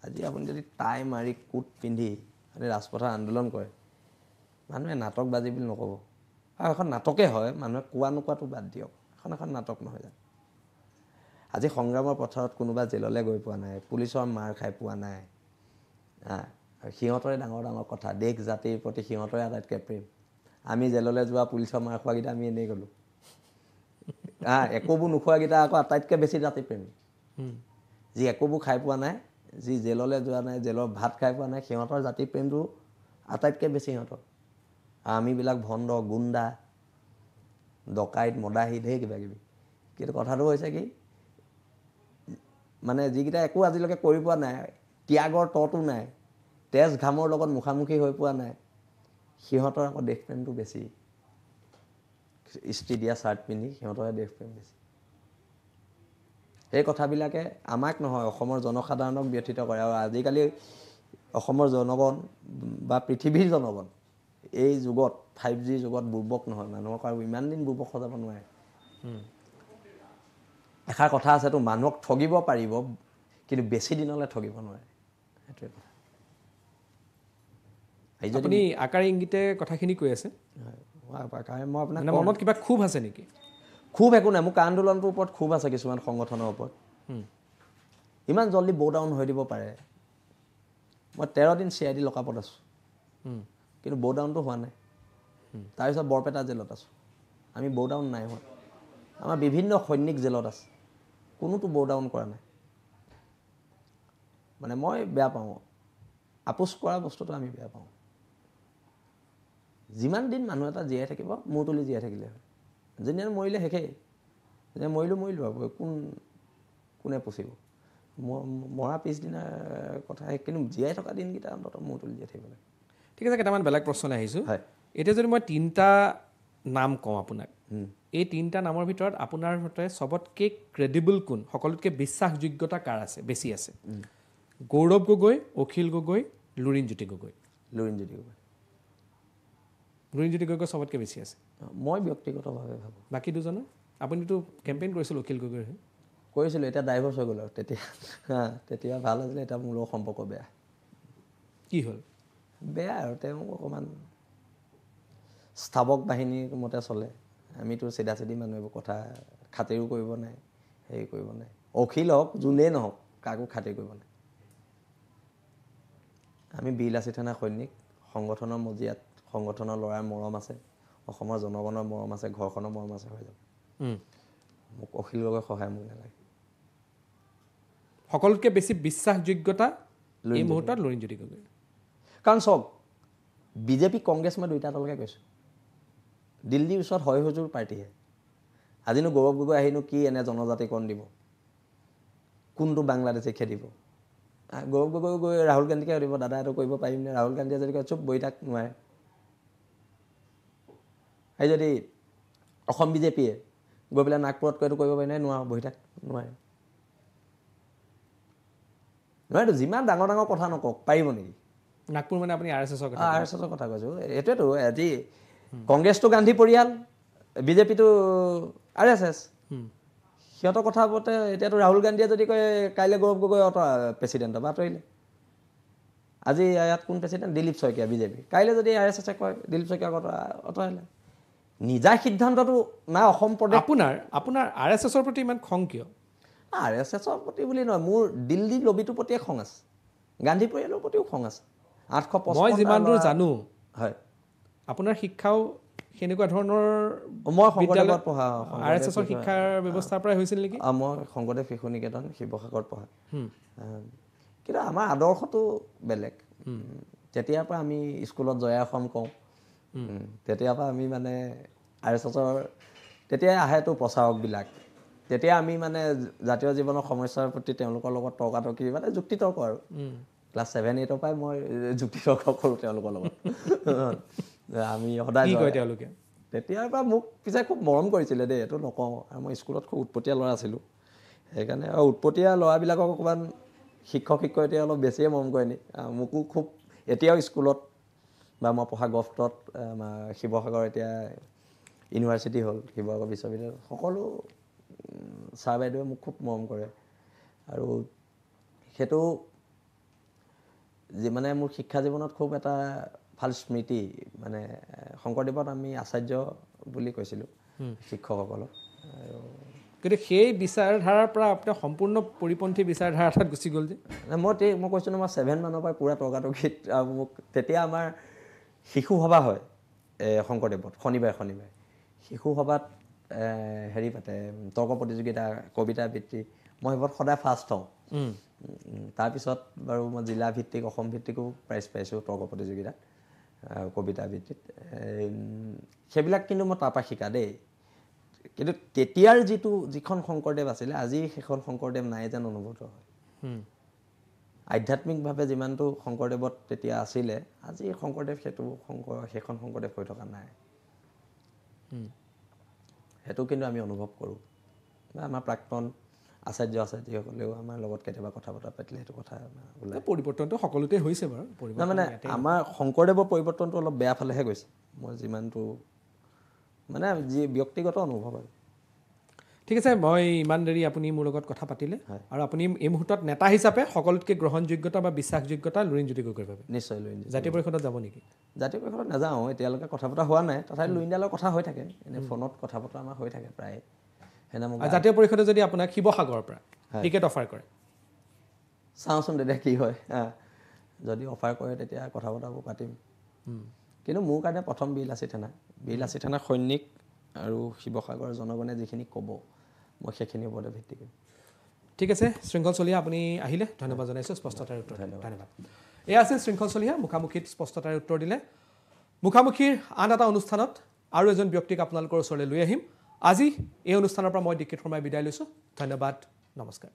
B: আজি আপুনি যদি টাই মাৰি কোট পিন্ধি আপুনি ৰাজপথত আন্দোলন কৰে, মানুহে নাটকবাজি বুলি নক'ব। আৰু এখন নাটকেই হয়, মানুহে কোৱা নোকোৱাটো বাদ দিয়ক, এখন নাটক নহয় জানো? আজি সংগ্ৰামৰ পথাৰত কোনোবা জেললৈ গৈ পোৱা নাই, পুলিচৰ মাৰ খাই পোৱা নাই, আৰু সিহঁতৰে ডাঙৰ ডাঙৰ কথা, দেশ জাতিৰ প্ৰতি সিহঁতৰে আটাইতকৈ প্ৰেম। আমি জেললৈ যোৱা পুলিচৰ মাৰ খোৱাকেইটা আমি এনেই গ'লোঁ, একোবোৰ নোখোৱাকেইটা আকৌ আটাইতকৈ বেছি জাতিপ্ৰেমী। যি একোবোৰ খাই পোৱা নাই, যি জেললৈ যোৱা নাই, জেলৰ ভাত খাই পোৱা নাই, সিহঁতৰ জাতিপ্ৰেমটো আটাইতকৈ বেছি সিহঁতৰ। আমিবিলাক ভণ্ড, গুণ্ডা, ডকাইত, মদাহী, ঢেৰ কিবা কিবি। কিন্তু কথাটো হৈছে কি, মানে যিকেইটা একো আজিলৈকে কৰি পোৱা নাই, ত্যাগৰ ততো নাই, তেজ ঘামৰ লগত মুখামুখি হৈ পোৱা নাই, সিহঁতৰ আকৌ দেশপ্ৰেমটো বেছি। ইস্ত্ৰি দিয়া চাৰ্ট পিন্ধি সিহঁতৰে দেশপ্ৰেম বেছি। এই কথাবিলাকে আমাক নহয়, অসমৰ জনসাধাৰণক ব্যথিত কৰে। আৰু আজিকালি অসমৰ জনগণ বা পৃথিৱীৰ জনগণ এই যুগত, 5G যুগত বুৰ্বক নহয়, মানুহক আৰু ইমান দিন বুৰ্বক সজাব নোৱাৰে। এষাৰ কথা আছেতো, মানুহক ঠগিব পাৰিব কিন্তু বেছি দিনলৈ ঠগিব নোৱাৰে, সেইটোৱে কথা।
A: আপুনি আকাৰে ইংগিতে কথাখিনি কৈ আছে,
B: মই আপোনাক
A: মনত কিবা ক্ষোভ আছে নেকি?
B: ক্ষোভ একো নাই, মোৰ আন্দোলনটোৰ ওপৰত ক্ষোভ আছে, কিছুমান সংগঠনৰ ওপৰত। ইমান জল্দি ব' ডাউন হৈ দিব পাৰে। মই 13 দিন CID লকআপত আছোঁ, কিন্তু ব' ডাউনটো হোৱা নাই। তাৰপিছত বৰপেটা জেলত আছোঁ, আমি ব' ডাউন নাই হোৱা। আমাৰ বিভিন্ন সৈনিক জেলত আছে, কোনোটো ব' ডাউন কৰা নাই। মানে মই বেয়া পাওঁ, আপোচ কৰা বস্তুটো আমি বেয়া পাওঁ। যিমান দিন মানুহ এটা জীয়াই থাকিব, মূৰ তুলি জীয়াই থাকিলে হয়। যেনে মৰিলে শেষেই, যেনে মৰিলোঁ আৰু কোন কোনে পুচিব মৰা পিছদিনাৰ কথা কিন্তু জীয়াই থকা দিনকেইটা অন্ততঃ মূৰ তুলি জীয়াই থাকিব লাগে
A: ঠিক আছে কেইটামান বেলেগ প্ৰশ্নলৈ আহিছোঁ
B: হয়
A: এতিয়া যদি মই 3টা নাম কওঁ আপোনাক এই 3টা নামৰ ভিতৰত আপোনাৰ মতে সবতকৈ ক্ৰেডিবল কোন সকলোতকৈ বিশ্বাসযোগ্যতা কাৰ আছে বেছি আছে গৌৰৱ গগৈ অখিল গগৈ লুৰিণজ্যোতি গগৈ
B: লুৰিণজ্যোতি গগৈ
A: লুৰিণজ্যোতি গগৈ সবতকৈ বেছি আছে
B: মই ব্যক্তিগতভাৱে ভাবোঁ
A: বাকী দুজনৰ আপুনিতো কেম্পেইন কৰিছিল অখিল গগৈৰ হৈ
B: কৰিছিলোঁ এতিয়া ডাইভৰ্চ হৈ গ'ল আৰু তেতিয়া ভাল আছিলে এতিয়া মোৰ লগত সম্পৰ্ক বেয়া
A: কি হ'ল
B: বেয়া আৰু তেওঁ অকণমান স্থাৱক বাহিনীৰ মতে চলে আমিতো চিধা চিধি মানুহ এইবোৰ কথা খাতিৰো কৰিব নাই হেৰি কৰিব নাই অখিল হওক যোনেই নহওক কাকো খাতিৰ কৰিব নাই আমি বিৰলাচি থানা সৈনিক সংগঠনৰ মজিয়াত সংগঠনৰ ল'ৰাৰ মৰম আছে অসমৰ জনগণৰ মৰম আছে ঘৰখনৰ মৰম আছে হৈ যাব মোক অখিল গগৈ সহায় মোক নালাগে
A: সকলোতকৈ বেছি বিশ্বাসযোগ্যতা এই মুহূৰ্তত লুৰিণজ্যোতি গগৈ
B: কাৰণ চাওক বিজেপি কংগ্ৰেছ মই দুইটা দলকে কৈছোঁ দিল্লীৰ ওচৰত হয় হুজুৰ পাৰ্টীহে আজিনো গৌৰৱ গগৈ আহিনো কি এনে জনজাতিকৰণ দিব কোনটো বাংলাদেশে খেদিব গৌৰৱ গগৈ গৈ ৰাহুল গান্ধীকে সুধিব দাদা এইটো কৰিব পাৰিম নে ৰাহুল গান্ধীয়ে যদি কয় চুপ বহি থাক নোৱাৰে এই যদি অসম বিজেপিয়ে গৈ পেলাই নাগপুৰত কৈ এইটো কৰিব পাৰি নাই নোৱাৰো বহি থাক নোৱাৰে নোৱাৰেতো যিমান ডাঙৰ ডাঙৰ কথা নকওক পাৰিব নেকি
A: নাগপুৰ মানে আপুনি RSSৰ কথা
B: RSSৰ কথা কৈছোঁ এইটোৱেতো আজি কংগ্ৰেছটো গান্ধী পৰিয়াল বিজেপিটো RSS সিহঁতৰ কথা মতে এতিয়াতো ৰাহুল গান্ধীয়ে যদি কয় কাইলৈ গৌৰৱ গগৈ প্ৰেচিডেণ্টৰ বা আঁতৰিলে আজি ইয়াত কোন প্ৰেচিডেণ্ট দিলীপ শইকীয়া বিজেপি কাইলৈ যদি RSSে কয় দিলীপ শইকীয়াক আঁতৰালে নিজা সিদ্ধান্তটো না অসম প্ৰদেশ
A: আপোনাৰ RSSৰ প্ৰতি ইমান খং কিয়
B: RSSৰ প্ৰতি বুলি নহয় মোৰ দিল্লী লবিটোৰ প্ৰতিয়ে খং আছে গান্ধী পৰিয়ালৰ প্ৰতিও খং আছে 855
A: মই যিমান দূৰ জানো
B: হয়
A: আপোনাৰ শিক্ষাও সেনেকুৱা ধৰণৰ
B: মই শংকৰদেৱত পঢ়া
A: RSSৰ শিক্ষাৰ ব্যৱস্থাৰ পৰাই হৈছিল নেকি
B: মই শংকৰদেৱ শিশু নিকেতন শিৱসাগৰত পঢ়া কিন্তু আমাৰ আদৰ্শটো বেলেগ তেতিয়াৰ পৰা আমি স্কুলত জয়া অসম কওঁ তেতিয়াৰ পৰা আমি মানে RSSৰ তেতিয়াই আহেতো প্ৰচাৰকবিলাক তেতিয়া আমি মানে জাতীয় জীৱনৰ সমস্যাৰ প্ৰতি তেওঁলোকৰ লগত তৰ্কাতৰ্কি মানে যুক্তিতৰ্ক আৰু ক্লাছ 7-8ৰ পৰাই মই যুক্তিতৰ্ক কৰোঁ তেওঁলোকৰ লগত আমি সদায়
A: তেওঁলোকে
B: তেতিয়াৰ পৰা মোক পিছে খুব মৰম কৰিছিলে দেই এইটো নকওঁ আৰু মই স্কুলত খুব উৎপতীয়া ল'ৰা আছিলোঁ সেইকাৰণে আৰু উৎপতীয়া ল'ৰাবিলাকক অকণমান শিক্ষক শিক্ষয়িত্ৰীয়ে অলপ বেছিয়ে মৰম কৰে নি মোকো খুব এতিয়াও স্কুলত বা মই পঢ়া গভটত শিৱসাগৰ এতিয়া ইউনিভাৰ্চিটি হ'ল শিৱসাগৰ বিশ্ববিদ্যালয় সকলো ছাৰ বাইদেৱে মোক খুব মৰম কৰে আৰু সেইটো মানে মোৰ শিক্ষা জীৱনত খুব এটা ভাল স্মৃতি মানে শংকৰদেৱত আমি আচাৰ্য বুলি কৈছিলোঁ শিক্ষকসকলক আৰু
A: কিন্তু সেই বিচাৰধাৰাৰ পৰা আপোনাৰ সম্পূৰ্ণ পৰিপন্থী বিচাৰধাৰা এটাত গুচি গ'ল যে
B: মই কৈছোঁ মই 7 মানৰ পৰা পূৰা তৰ্কাতৰ্কিত মোক তেতিয়া আমাৰ শিশু সভা হয় শংকৰদেৱত শনিবাৰে শিশু সভাত হেৰি পাতে তৰ্ক প্ৰতিযোগিতা কবিতা আবৃত্তি মই সেইবোৰত সদায় ফাৰ্ষ্ট হওঁ তাৰপিছত বাৰু মই জিলা ভিত্তিক অসম ভিত্তিকো প্ৰাইজ পাইছোঁ তৰ্ক প্ৰতিযোগিতাত কবিতা আবৃত্তিত সেইবিলাক কিন্তু মই তাৰপৰা শিকা দেই কিন্তু তেতিয়াৰ যিখন শংকৰদেৱ আছিলে আজি সেইখন শংকৰদেৱ নাই যেন অনুভূত হয় আধ্যাত্মিকভাৱে যিমানটো শংকৰদেৱত তেতিয়া আছিলে আজি শংকৰদেৱ সেইখন শংকৰদেৱ হৈ থকা নাই সেইটো কিন্তু আমি অনুভৱ কৰোঁ আমাৰ প্ৰাক্তন আচাৰ্যসকলেও আমাৰ লগত কেতিয়াবা কথা বতৰা পাতিলে সেইটো কথা ওলায়
A: পৰিৱৰ্তনটো সকলোতে হৈছে বাৰু
B: মানে আমাৰ শংকৰদেৱৰ পৰিৱৰ্তনটো অলপ বেয়া ফালেহে গৈছে মই যিমানটো মানে যি ব্যক্তিগত অনুভৱ আৰু
A: ঠিক আছে মই ইমান দেৰি আপুনি মোৰ লগত কথা পাতিলে আৰু আপুনি এই মুহূৰ্তত নেতা হিচাপে সকলোতকৈ গ্ৰহণযোগ্যতা বা বিশ্বাসযোগ্যতা লুৰিণজ্যোতি গগৈৰ বাবে
B: নিশ্চয় লুৰিণজ্যোতি
A: জাতীয় পৰিষদত যাব নেকি
B: জাতীয় পৰিষদত নাযাওঁ এতিয়ালৈকে কথা বতৰা হোৱা নাই তথাপি লুৰিণদাৰ লগত কথা হৈ থাকে এনেই ফোনত কথা বতৰা আমাৰ হৈ থাকে প্ৰায়
A: জাতীয় পৰিষদে যদি আপোনাক শিৱসাগৰৰ পৰা টিকেট অফাৰ কৰে
B: চাওঁচোন তেতিয়া কি হয় যদি অফাৰ কৰে তেতিয়া কথা বতৰাবোৰ পাতিম কিন্তু মোৰ কাৰণে প্ৰথম বিৰলাচি থানা সৈনিক আৰু শিৱসাগৰৰ জনগণে যিখিনি ক'ব মই সেইখিনিৰ ওপৰতে ভিত্তি কৰিম
A: ঠিক আছে শৃংখল চলিহা আপুনি আহিলে ধন্যবাদ জনাইছোঁ স্পষ্টতাৰ উত্তৰ ধন্যবাদ এয়া আছিল শৃংখল চলিহা মুখামুখিত স্পষ্টতাৰ উত্তৰ দিলে মুখামুখিৰ আন এটা অনুষ্ঠানত আৰু এজন ব্যক্তিক আপোনালোকৰ ওচৰলৈ লৈ আহিম আজি এই অনুষ্ঠানৰ পৰা মই ডিকেট শৰ্মাই বিদায় লৈছোঁ ধন্যবাদ নমস্কাৰ